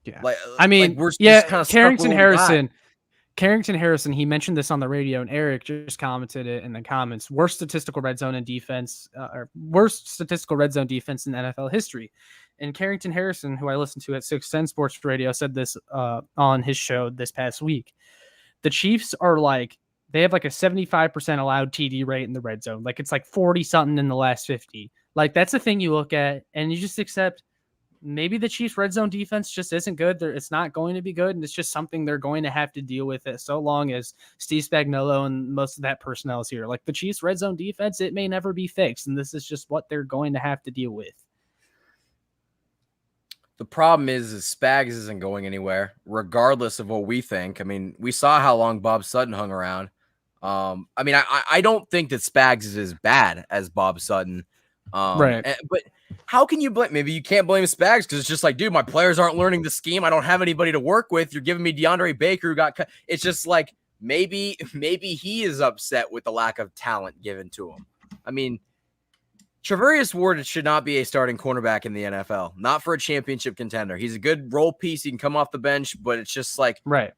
Yeah. Like, I mean, we're yeah, just kind of Carrington Harrison, he mentioned this on the radio, and Eric just commented it in the comments. Worst statistical red zone in defense, or worst statistical red zone defense in NFL history. And Carrington Harrison, who I listened to at 610 Sports Radio, said this on his show this past week. The Chiefs are like, they have like a 75% allowed TD rate in the red zone. Like it's like 40 something in the last 50. Like that's the thing you look at, and you just accept maybe the Chiefs' red zone defense just isn't good. It's not going to be good, and it's just something they're going to have to deal with it so long as Steve Spagnuolo and most of that personnel is here. Like the Chiefs' red zone defense, it may never be fixed, and this is just what they're going to have to deal with. The problem is Spags isn't going anywhere, regardless of what we think. I mean, we saw how long Bob Sutton hung around. I mean, I don't think that Spags is as bad as Bob Sutton. Right. But how can you blame? Maybe you can't blame Spags because it's just like, dude, my players aren't learning the scheme. I don't have anybody to work with. You're giving me DeAndre Baker who got cut. It's just like maybe he is upset with the lack of talent given to him. I mean, Travarius Ward should not be a starting cornerback in the NFL, not for a championship contender. He's a good role piece. He can come off the bench, but it's just like, right.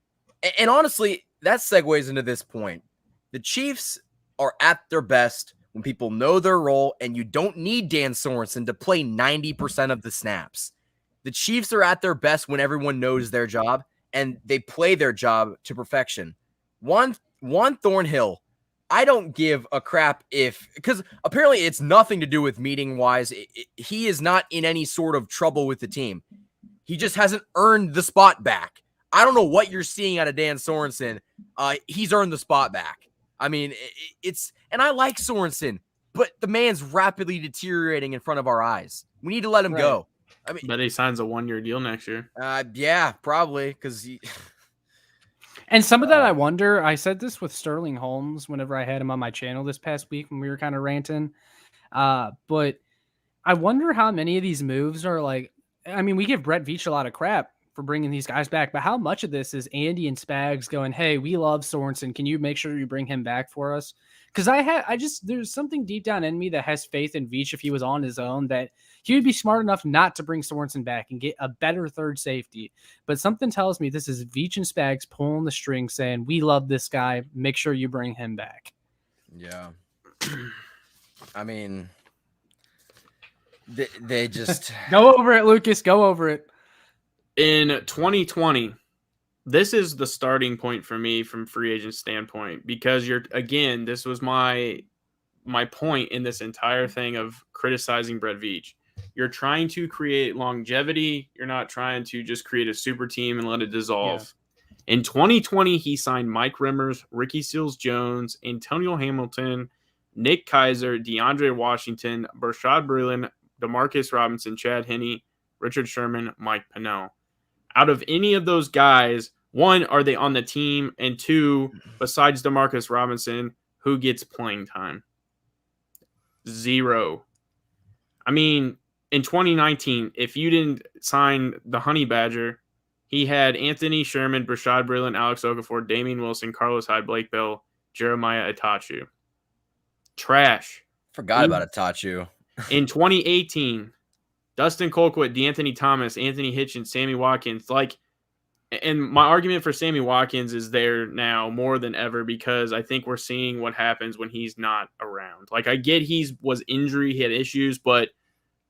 And honestly, that segues into this point. The Chiefs are at their best when people know their role, and you don't need Dan Sorensen to play 90% of the snaps. The Chiefs are at their best when everyone knows their job, and they play their job to perfection. Juan Thornhill, I don't give a crap because apparently it's nothing to do with meeting wise. He is not in any sort of trouble with the team. He just hasn't earned the spot back. I don't know what you're seeing out of Dan Sorensen. He's earned the spot back. I mean, and I like Sorensen, but the man's rapidly deteriorating in front of our eyes. We need to let him go. I mean, but he signs a 1-year deal next year. Yeah, probably because he. And some of that, I wonder, I said this with Sterling Holmes whenever I had him on my channel this past week when we were kind of ranting. But I wonder how many of these moves are like, I mean, we give Brett Veach a lot of crap for bringing these guys back, but how much of this is Andy and Spags going, hey, we love Sorensen. Can you make sure you bring him back for us? Because there's something deep down in me that has faith in Veach if he was on his own that he would be smart enough not to bring Sorensen back and get a better third safety. But something tells me this is Veach and Spags pulling the string saying, we love this guy. Make sure you bring him back. Yeah. I mean, they just go over it, Lucas. Go over it. In 2020, this is the starting point for me from free agent standpoint, because this was my point in this entire thing of criticizing Brett Veach. You're trying to create longevity. You're not trying to just create a super team and let it dissolve. Yeah. In 2020, he signed Mike Rimmers, Ricky Seals-Jones, Antonio Hamilton, Nick Keiser, DeAndre Washington, Brashad Breeland, Demarcus Robinson, Chad Henne, Richard Sherman, Mike Pennell. Out of any of those guys, one, are they on the team? And two, besides Demarcus Robinson, who gets playing time? Zero. I mean, in 2019, if you didn't sign the Honey Badger, he had Anthony Sherman, Brashad Breeland, Alex Okafor, Damian Wilson, Carlos Hyde, Blake Bell, Jeremiah Itachu. Trash. Forgot about Itachu. In 2018, Dustin Colquitt, DeAnthony Thomas, Anthony Hitchens, Sammy Watkins. And my argument for Sammy Watkins is there now more than ever because I think we're seeing what happens when he's not around. Like, I get was injury, he had issues, but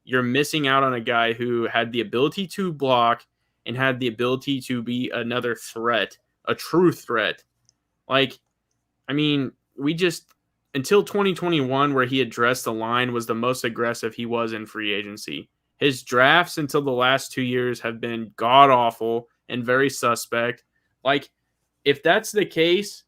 you're missing out on a guy who had the ability to block and had the ability to be another threat, a true threat. Like, I mean, until 2021, where he addressed the line, was the most aggressive he was in free agency. His drafts until the last 2 years have been god-awful and very suspect. Like, if that's the case,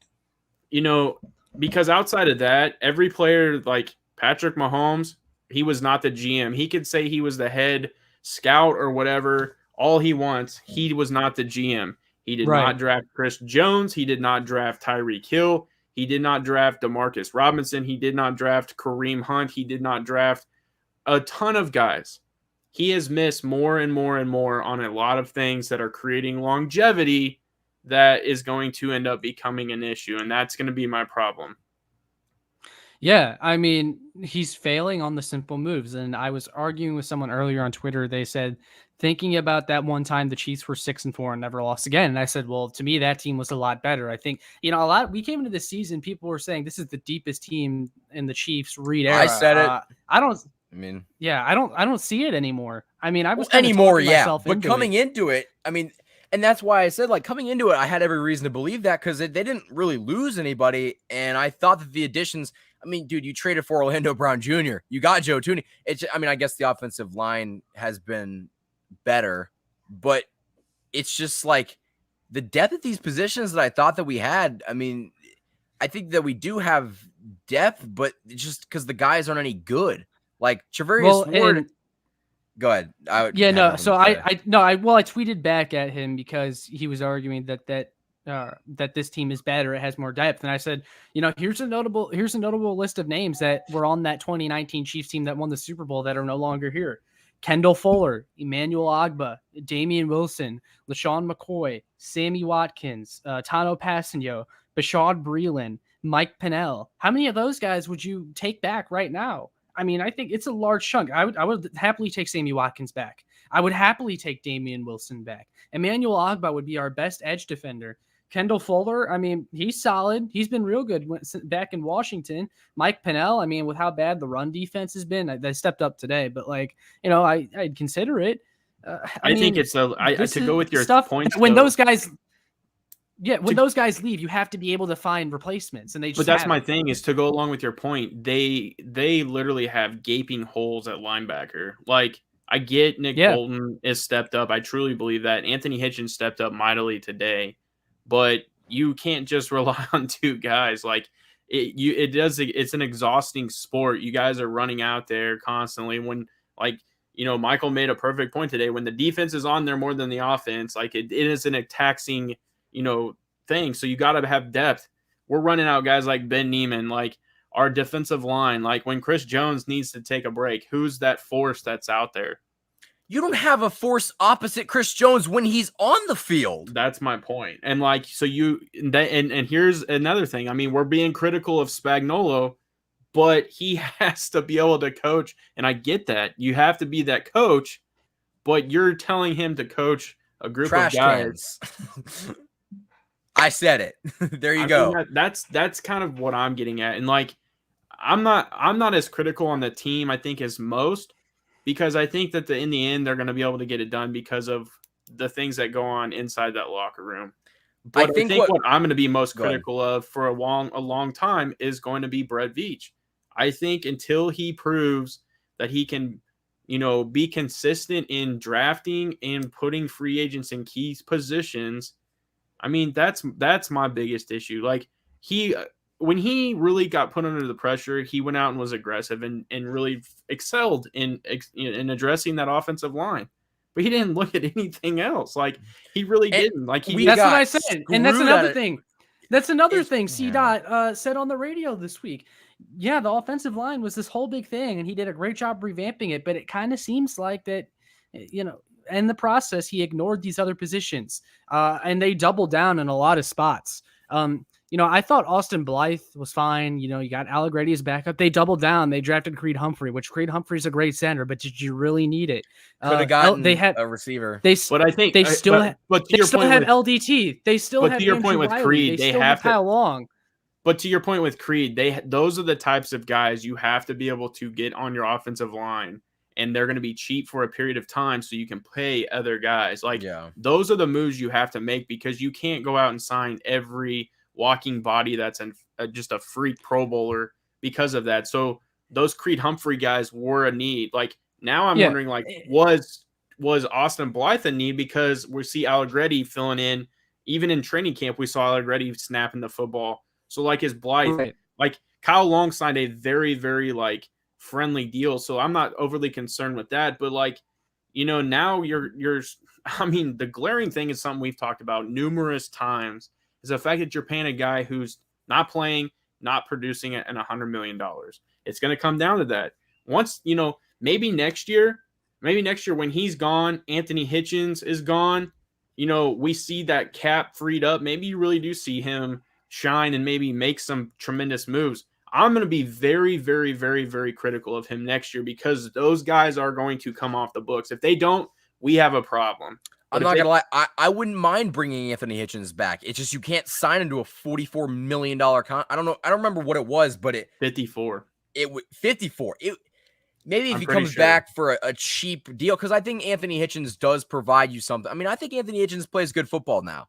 because outside of that, every player, like Patrick Mahomes, he was not the GM. He could say he was the head scout or whatever, all he wants. He was not the GM. He did Right. not draft Chris Jones. He did not draft Tyreek Hill. He did not draft Demarcus Robinson. He did not draft Kareem Hunt. He did not draft a ton of guys. He has missed more and more and more on a lot of things that are creating longevity that is going to end up becoming an issue, and that's going to be my problem. Yeah, I mean, he's failing on the simple moves. And I was arguing with someone earlier on Twitter. They said, thinking about that one time the Chiefs were 6-4 and never lost again. And I said, well, to me, that team was a lot better. I think, we came into this season, people were saying this is the deepest team in the Chiefs Reed era. I said it. I don't see it anymore. I mean, I was anymore, yeah. But coming into it, I mean, and that's why I said, like, coming into it, I had every reason to believe that because they didn't really lose anybody. And I thought that the additions, I mean, dude, you traded for Orlando Brown Jr. You got Joe Tooney. I guess the offensive line has been better, but it's just like the depth at these positions that I thought that we had. I mean, I think that we do have depth, but it's just because the guys aren't any good. Like Charvarius Ward. Go ahead. I tweeted back at him because he was arguing that this team is better. It has more depth. And I said, here's a notable list of names that were on that 2019 Chiefs team that won the Super Bowl that are no longer here. Kendall Fuller, Emmanuel Ogbah, Damian Wilson, LaShawn McCoy, Sammy Watkins, Tano Passanio, Bashad Breeland, Mike Pennell. How many of those guys would you take back right now? I mean, I think it's a large chunk. I would happily take Sammy Watkins back. I would happily take Damian Wilson back. Emmanuel Ogbah would be our best edge defender. Kendall Fuller, I mean, he's solid. He's been real good back in Washington. Mike Pennell, I mean, with how bad the run defense has been, they stepped up today. But, I'd consider it. I think it's to go with your points. When those guys leave, you have to be able to find replacements, and they just. But that's my thing is to go along with your point. They literally have gaping holes at linebacker. Like, I get Nick Bolton is stepped up. I truly believe that Anthony Hitchens stepped up mightily today. But you can't just rely on two guys. Like it's an exhausting sport. You guys are running out there constantly. When Michael made a perfect point today. When the defense is on there more than the offense, like it is an taxing, thing. So you got to have depth. We're running out guys like Ben Neiman, like our defensive line. Like when Chris Jones needs to take a break, who's that force that's out there? You don't have a force opposite Chris Jones when he's on the field. That's my point. And and here's another thing. I mean, we're being critical of Spagnuolo, but he has to be able to coach. And I get that. You have to be that coach, but you're telling him to coach a group of guys. I said it. There you go. That's kind of what I'm getting at. And I'm not as critical on the team, I think, as most. Because I think that in the end, they're going to be able to get it done because of the things that go on inside that locker room. But I think what I'm going to be most critical of for a long time is going to be Brett Veach. I think until he proves that he can, be consistent in drafting and putting free agents in key positions, I mean, that's my biggest issue. Like when he really got put under the pressure, he went out and was aggressive and really excelled in addressing that offensive line. But he didn't look at anything else. Like he really didn't. Like that's what I said. And that's another thing. That's another thing C-Dot said on the radio this week. Yeah, the offensive line was this whole big thing, and he did a great job revamping it. But it kind of seems like that, in the process, he ignored these other positions, and they doubled down in a lot of spots. I thought Austin Blythe was fine. You got Allegretti as backup. They doubled down. They drafted Creed Humphrey, which Creed Humphrey's a great center, but did you really need it? Could have gotten a receiver. But I think they still have LDT. They still have. To your point with Creed, they have Kyle Long. But to your point with Creed, those are the types of guys you have to be able to get on your offensive line, and they're going to be cheap for a period of time, so you can pay other guys. Those are the moves you have to make because you can't go out and sign every walking body that's just a freak Pro Bowler because of that. So those Creed Humphrey guys were a need. Now I'm wondering, was Austin Blythe a need because we see Allegretti filling in. Even in training camp, we saw Allegretti snapping the football. So is Blythe, Kyle Long signed a very, very friendly deal. So I'm not overly concerned with that. But now you're I mean, the glaring thing is something we've talked about numerous times is the fact that you're paying a guy who's not playing, not producing it, and $100 million. It's going to come down to that. Once, maybe next year when he's gone, Anthony Hitchens is gone, we see that cap freed up. Maybe you really do see him shine and maybe make some tremendous moves. I'm going to be very, very, very, very critical of him next year because those guys are going to come off the books. If they don't, we have a problem. I'm not gonna lie. I wouldn't mind bringing Anthony Hitchens back. It's just you can't sign him to a $44 million I don't know. I don't remember what it was, but 54. It would 54. Maybe if I'm he pretty comes sure. back for a cheap deal, because I think Anthony Hitchens does provide you something. I mean, I think Anthony Hitchens plays good football now,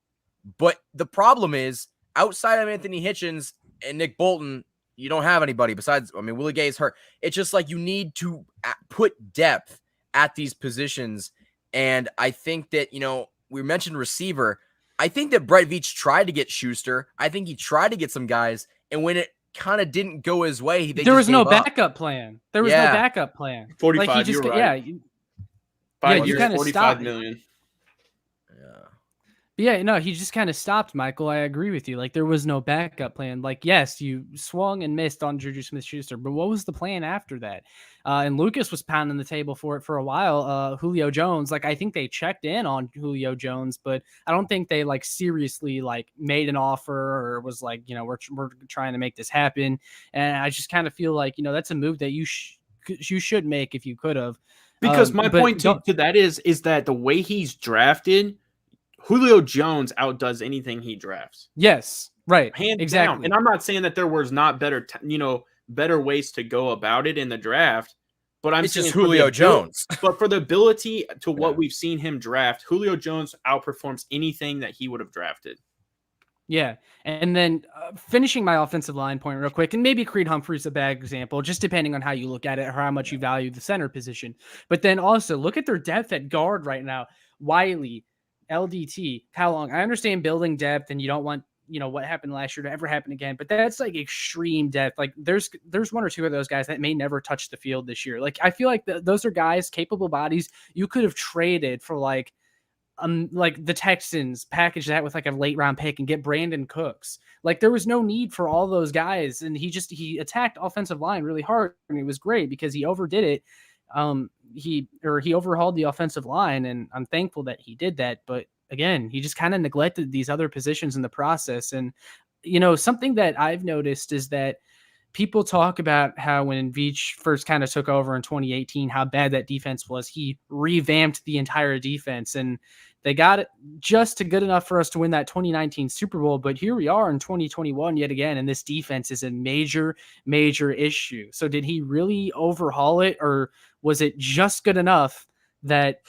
but the problem is outside of Anthony Hitchens and Nick Bolton, you don't have anybody besides. I mean, Willie Gay is hurt. It's just like you need to put depth at these positions. And I think that, we mentioned receiver. I think that Brett Veach tried to get Schuster. I think he tried to get some guys. And when it kind of didn't go his way, there was no backup plan. There was no backup plan. 45, like he just, you're right. Yeah. 5 years, you kind of 45 stopped. million. Yeah, no, he just kind of stopped, Michael. I agree with you. Like, there was no backup plan. Like, yes, you swung and missed on Juju Smith-Schuster, but what was the plan after that? And Lucas was pounding the table for it for a while. Julio Jones, like, I think they checked in on Julio Jones, but I don't think they, like, seriously, like, made an offer or was like, we're trying to make this happen. And I just kind of feel like, that's a move that you should make if you could have. Because my point to that is that the way he's drafted, Julio Jones outdoes anything he drafts. Yes, right. Hands down. And I'm not saying that there was not better ways to go about it in the draft, but it's just Julio Jones. But for the ability to what we've seen him draft, Julio Jones outperforms anything that he would have drafted. Yeah. And then finishing my offensive line point real quick, and maybe Creed Humphrey's a bad example, just depending on how you look at it or how much you value the center position. But then also look at their depth at guard right now. Wiley, LDT, how long? I understand building depth and you don't want, what happened last year to ever happen again, but that's like extreme depth. Like there's one or two of those guys that may never touch the field this year. Like I feel like those are guys, capable bodies you could have traded for like the Texans package that with like a late round pick and get Brandon Cooks. Like there was no need for all those guys. And he attacked offensive line really hard. And it was great because he overdid it. He overhauled the offensive line, and I'm thankful that he did that. But again, he just kind of neglected these other positions in the process. And, something that I've noticed is that people talk about how when Veach first kind of took over in 2018, how bad that defense was. He revamped the entire defense, and they got it just good enough for us to win that 2019 Super Bowl. But here we are in 2021 yet again, and this defense is a major, major issue. So did he really overhaul it, or was it just good enough that,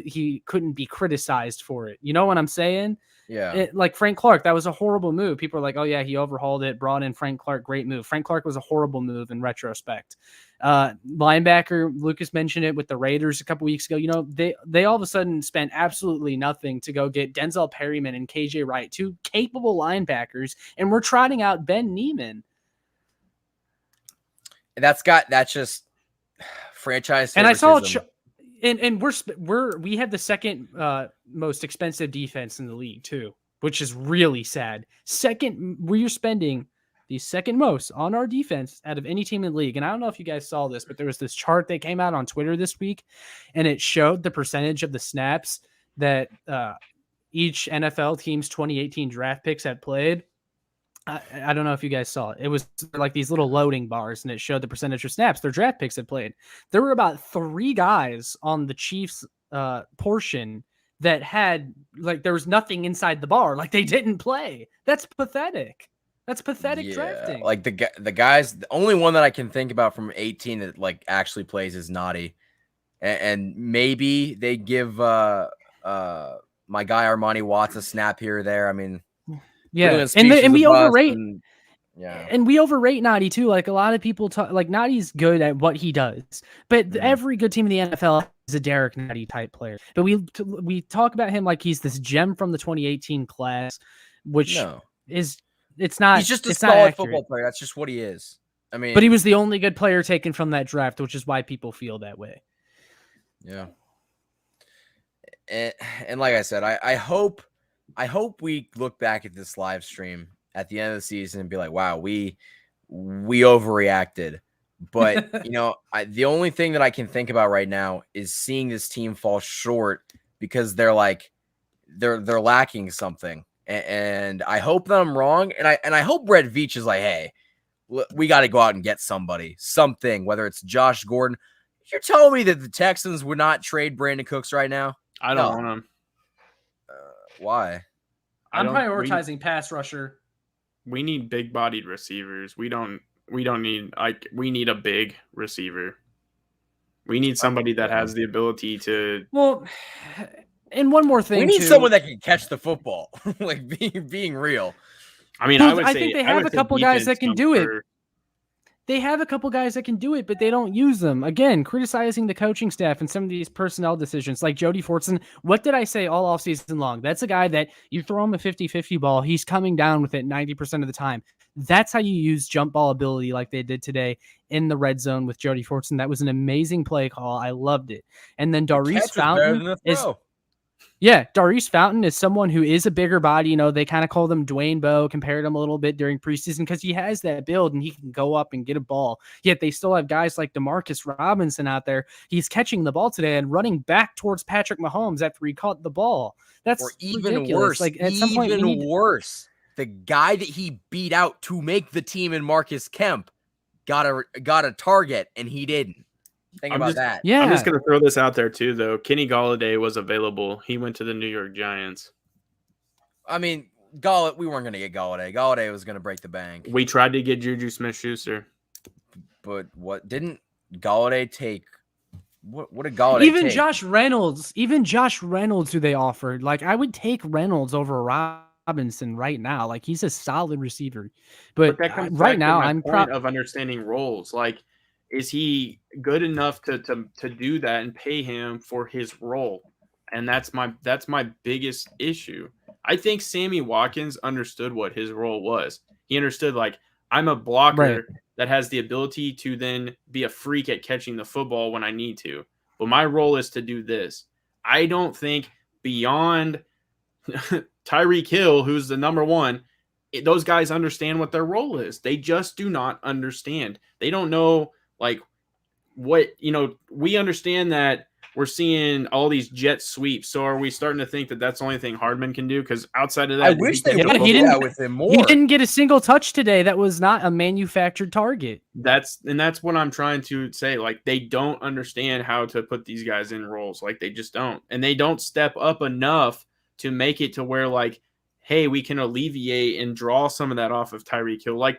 he couldn't be criticized for it? You know what I'm saying? Yeah. Like Frank Clark, that was a horrible move. People are like, oh yeah, he overhauled it, brought in Frank Clark, great move. Frank Clark was a horrible move in retrospect. Linebacker, Lucas mentioned it with the Raiders a couple weeks ago. They all of a sudden spent absolutely nothing to go get Denzel Perryman and KJ Wright, two capable linebackers, and we're trotting out Ben Neiman. That's just franchise. And I saw and we have the second most expensive defense in the league too, which is really sad. We're spending the second most on our defense out of any team in the league. And I don't know if you guys saw this, but there was this chart that came out on Twitter this week, and it showed the percentage of the snaps that each NFL team's 2018 draft picks had played. I don't know if you guys saw it. It was like these little loading bars, and it showed the percentage of snaps their draft picks had played. There were about 3 guys on the Chiefs portion that had, like, there was nothing inside the bar. Like, they didn't play. That's pathetic. That's pathetic drafting. Like the guys, the only one that I can think about from 18 that like actually plays is Noddy, and maybe they give my guy Armani Watts a snap here or there. I mean. Yeah, and we overrate, and we overrate Noddy too. Like a lot of people talk, like Noddy's good at what he does, but every good team in the NFL is a Derek Noddy type player. But we talk about him like he's this gem from the 2018 class, which it's not. He's just a solid football player. That's just what he is. I mean, but he was the only good player taken from that draft, which is why people feel that way. Yeah. and like I said, I hope we look back at this live stream at the end of the season and be like, wow, we overreacted. But the only thing that I can think about right now is seeing this team fall short because they're lacking something. And I hope that I'm wrong. And I hope Brett Veach is like, hey, we got to go out and get something, whether it's Josh Gordon. You're telling me that the Texans would not trade Brandon Cooks right now? I don't want him. Why? I'm prioritizing pass rusher. We need big-bodied receivers. We don't need we need a big receiver. We need somebody that has the ability to. Well, and one more thing, we need someone that can catch the football, like being real. I mean, I think they have a couple guys that can do it. For, They have a couple guys that can do it, but they don't use them. Again, criticizing the coaching staff and some of these personnel decisions, like Jody Fortson. What did I say all offseason long? That's a guy that you throw him a 50-50 ball, he's coming down with it 90% of the time. That's how you use jump ball ability like they did today in the red zone with Jody Fortson. That was an amazing play call. I loved it. And then Darius Fountain is... Yeah, Darius Fountain is someone who is a bigger body. They kind of call them Dwayne Bowe, compared him a little bit during preseason because he has that build and he can go up and get a ball. Yet they still have guys like Demarcus Robinson out there. He's catching the ball today and running back towards Patrick Mahomes after he caught the ball. That's even ridiculous. worse. Like at some point, worse. The guy that he beat out to make the team in Marcus Kemp got a target and he didn't. Think about that. Yeah. I'm just going to throw this out there too, though. Kenny Golladay was available. He went to the New York Giants. I mean, we weren't going to get Golladay. Golladay was going to break the bank. We tried to get Juju Smith-Schuster. But what didn't Golladay take? What did Golladay even take? Josh Reynolds, who they offered. Like, I would take Reynolds over Robinson right now. Like, he's a solid receiver. But that comes right now, I'm point of understanding roles. Like, is he good enough to do that and pay him for his role? And that's my biggest issue. I think Sammy Watkins understood what his role was. He understood, like, I'm a blocker that has the ability to then be a freak at catching the football when I need to. But my role is to do this. I don't think beyond Tyreek Hill, who's the number one, those guys understand what their role is. They just do not understand. They don't know. Like what, we understand that we're seeing all these jet sweeps. So are we starting to think that that's the only thing Hardman can do? Because outside of that, I wish they would he that with him more. He didn't get a single touch today. That was not a manufactured target. That's what I'm trying to say. Like, they don't understand how to put these guys in roles. Like, they just don't. And they don't step up enough to make it to where, like, hey, we can alleviate and draw some of that off of Tyreek Hill. Like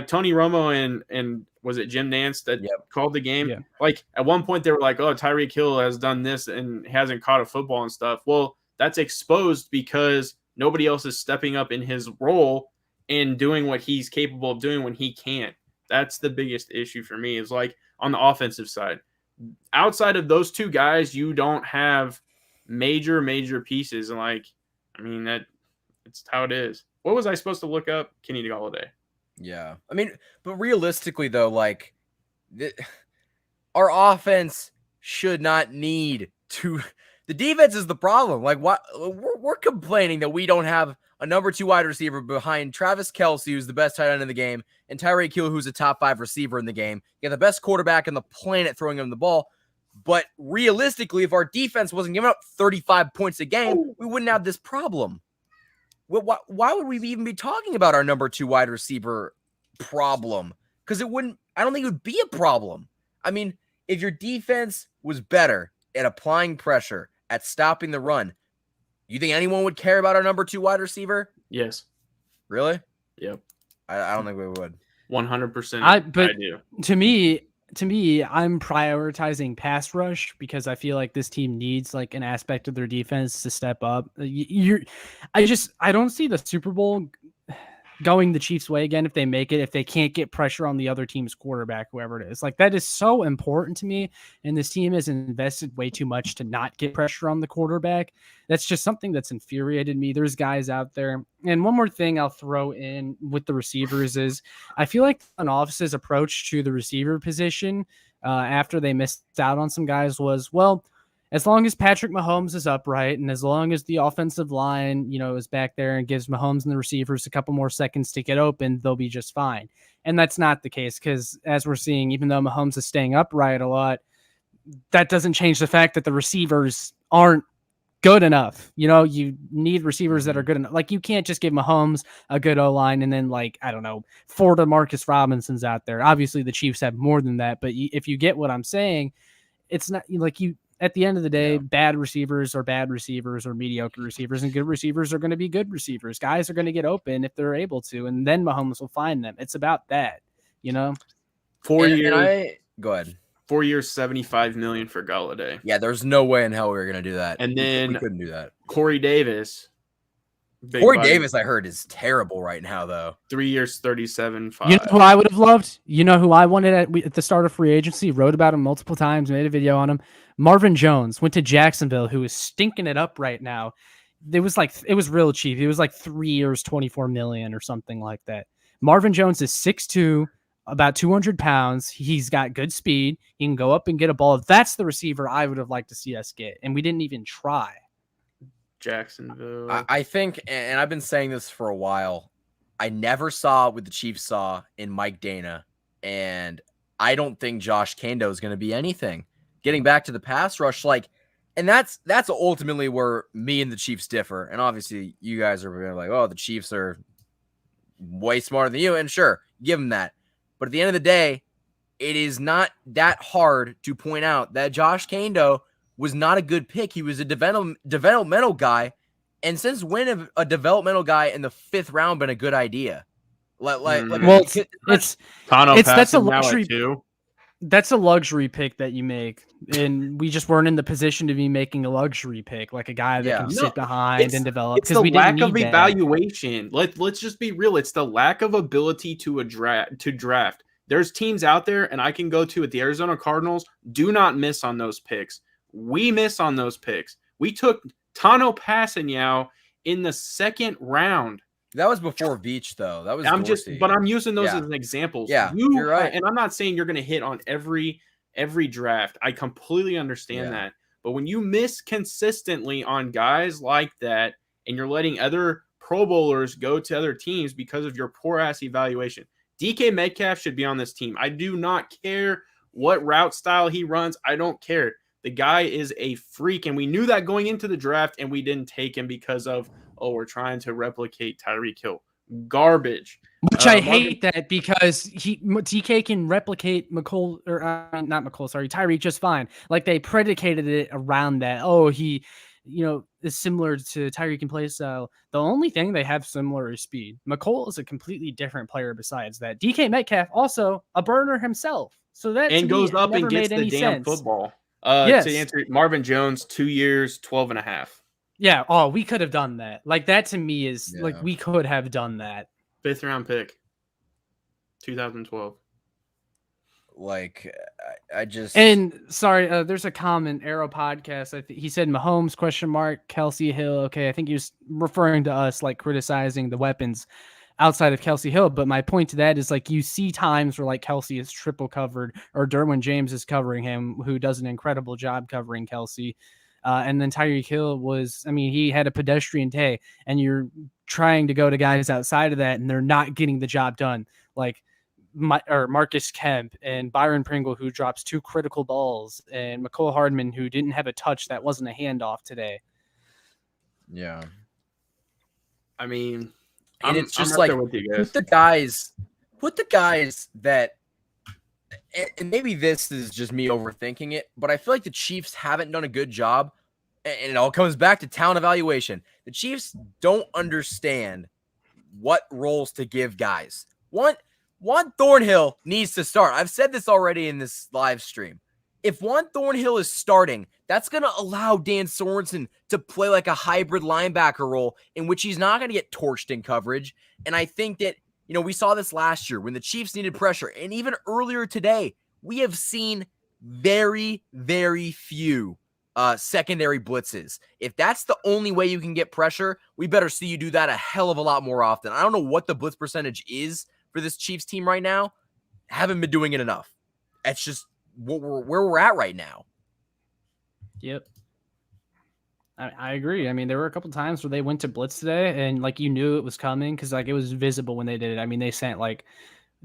Tony Romo and was it Jim Nance that called the game? Yeah. Like, at one point they were like, oh, Tyreek Hill has done this and hasn't caught a football and stuff. Well, that's exposed because nobody else is stepping up in his role and doing what he's capable of doing when he can't. That's the biggest issue for me, is like on the offensive side. Outside of those two guys, you don't have major pieces. And like, I mean, it's how it is. What was I supposed to look up? Kenny Golladay. Yeah. I mean, but realistically, though, like, our offense should not need to. The defense is the problem. Like, what we're complaining that we don't have a number 2 wide receiver behind Travis Kelce, who's the best tight end in the game, and Tyreek Hill, who's a top 5 receiver in the game. You got the best quarterback on the planet throwing him the ball. But realistically, if our defense wasn't giving up 35 points a game, we wouldn't have this problem. Why would we even be talking about our number 2 wide receiver problem? Because I don't think it would be a problem. I mean, if your defense was better at applying pressure, at stopping the run, you think anyone would care about our number 2 wide receiver? Yes. Really? Yep. I don't think we would. 100%. I do. To me, I'm prioritizing pass rush because I feel like this team needs like an aspect of their defense to step up. I don't see the Super Bowl going the Chiefs' way again if they make it, if they can't get pressure on the other team's quarterback, whoever it is. Like, that is so important to me, and this team has invested way too much to not get pressure on the quarterback. That's just something that's infuriated me. There's guys out there. And one more thing I'll throw in with the receivers is I feel like an office's approach to the receiver position after they missed out on some guys was, well, as long as Patrick Mahomes is upright and as long as the offensive line, is back there and gives Mahomes and the receivers a couple more seconds to get open, they'll be just fine. And that's not the case because as we're seeing, even though Mahomes is staying upright a lot, that doesn't change the fact that the receivers aren't good enough. You need receivers that are good enough. Like, you can't just give Mahomes a good O-line and then, like, I don't know, 4 Demarcus Robinsons out there. Obviously, the Chiefs have more than that, but if you get what I'm saying, it's not like at the end of the day, bad receivers are bad receivers or mediocre receivers, and good receivers are going to be good receivers. Guys are going to get open if they're able to, and then Mahomes will find them. It's about that, 4 years. Go ahead. 4 years, $75 million for Galladay. Yeah, there's no way in hell we were gonna do that. And then we couldn't do that. Corey Davis. Davis, I heard, is terrible right now, though. 3 years, 37.5. You know who I would have loved? You know who I wanted at the start of free agency? Wrote about him multiple times, made a video on him. Marvin Jones went to Jacksonville, who is stinking it up right now. It was real cheap. It was like 3 years, $24 million or something like that. Marvin Jones is 6'2", about 200 pounds. He's got good speed. He can go up and get a ball. That's the receiver I would have liked to see us get, and we didn't even try. Jacksonville. I think, and I've been saying this for a while, I never saw what the Chiefs saw in Mike Dana, and I don't think Josh Kando is going to be anything. Getting back to the pass rush, and that's ultimately where me and the Chiefs differ. And obviously, you guys are like, oh, the Chiefs are way smarter than you, and sure, give them that. But at the end of the day, it is not that hard to point out that Josh Kando was not a good pick. He was a developmental guy. And since when have a developmental guy in the 5th round been a good idea? That's a luxury too. That's a luxury pick that you make, and we just weren't in the position to be making a luxury pick, like a guy that can sit behind and develop. It's the lack of evaluation. Let's just be real. It's the lack of ability to draft. There's teams out there, and I can go to it. The Arizona Cardinals do not miss on those picks. We miss on those picks. We took Tano Passanao in the 2nd round. That was before Veach, though. That was I'm using those as examples. Yeah, you're right. And I'm not saying you're going to hit on every draft. I completely understand that. But when you miss consistently on guys like that, and you're letting other Pro Bowlers go to other teams because of your poor ass evaluation, DK Metcalf should be on this team. I do not care what route style he runs. I don't care. The guy is a freak, and we knew that going into the draft, and we didn't take him because of, we're trying to replicate Tyreek Hill. Garbage. Which I hate that, because DK can replicate Tyreek just fine. Like, they predicated it around that. Oh, he, is similar to Tyreek in play style. The only thing they have similar is speed. McCole is a completely different player besides that. DK Metcalf, also a burner himself. So that goes up and gets the damn football. Yes. To answer Marvin Jones, 2 years, 12.5. Yeah. Oh, we could have done that. Like, that to me is we could have done that. 5th round pick, 2012. I just, and sorry, there's a comment, Arrow Podcast. He said Mahomes ? Kelsey Hill. Okay, I think he was referring to us, like, criticizing the weapons outside of Kelsey Hill. But my point to that is, like, you see times where, like, Kelsey is triple covered or Derwin James is covering him, who does an incredible job covering Kelsey. And then Tyreek Hill he had a pedestrian day, and you're trying to go to guys outside of that, and they're not getting the job done. Like Marcus Kemp and Byron Pringle, who drops 2 critical balls, and McCole Hardman, who didn't have a touch that wasn't a handoff today. Yeah. And it's just like, put the guys that, and maybe this is just me overthinking it, but I feel like the Chiefs haven't done a good job, and it all comes back to talent evaluation. The Chiefs don't understand what roles to give guys. Juan Thornhill needs to start. I've said this already in this live stream. If Juan Thornhill is starting, that's going to allow Dan Sorensen to play like a hybrid linebacker role in which he's not going to get torched in coverage. And I think that, we saw this last year when the Chiefs needed pressure. And even earlier today, we have seen very, very few secondary blitzes. If that's the only way you can get pressure, we better see you do that a hell of a lot more often. I don't know what the blitz percentage is for this Chiefs team right now. Haven't been doing it enough. It's just where we're at right now. Yep. I agree. I mean, there were a couple times where they went to blitz today, and like you knew it was coming because like it was visible when they did it. I mean, they sent like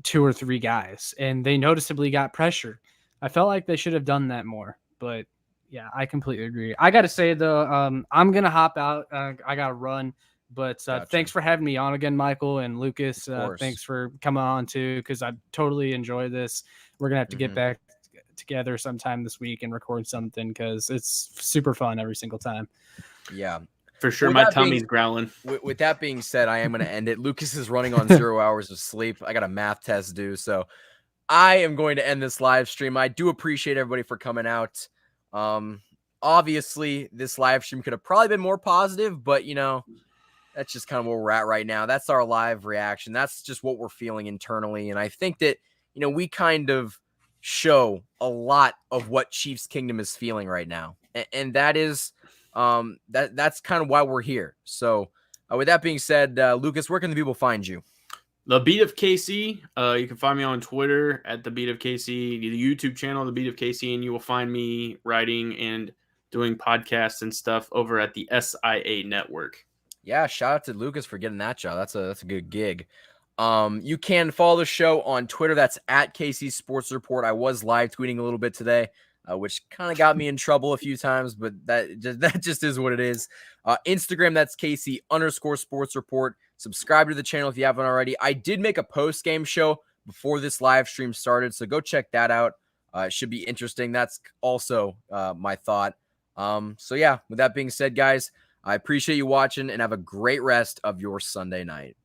2 or 3 guys, and they noticeably got pressure. I felt like they should have done that more, but yeah, I completely agree. I got to say though, I'm gonna hop out. I gotta run, but Gotcha. thanks for having me on again, Michael and Lucas. Of course. Thanks for coming on too, because I totally enjoy this. We're gonna have to get back together sometime this week and record something because it's super fun every single time. Yeah. For sure. With My that tummy's growling. With that being said, I am going to end it. Lucas is running on 0 hours of sleep. I got a math test due, so I am going to end this live stream. I do appreciate everybody for coming out. Obviously, this live stream could have probably been more positive, but, you know, that's just kind of where we're at right now. That's our live reaction. That's just what we're feeling internally, and I think that, you know, we kind of show a lot of what Chiefs Kingdom is feeling right now, and that is that's kind of why we're here. So with that being said, Lucas, where can the people find you? The Beat of KC. You can find me on Twitter at the Beat of KC, the YouTube channel, the Beat of KC, and you will find me writing and doing podcasts and stuff over at the SIA network. Yeah, shout out to Lucas for getting that job. That's a good gig. You can follow the show on Twitter. That's at KC Sports Report. I was live tweeting a little bit today, which kind of got me in trouble a few times, but that just is what it is. Instagram, that's KC_Sports Report. Subscribe to the channel if you haven't already. I did make a post-game show before this live stream started, so go check that out. It should be interesting. That's also my thought. So yeah, with that being said, guys, I appreciate you watching and have a great rest of your Sunday night.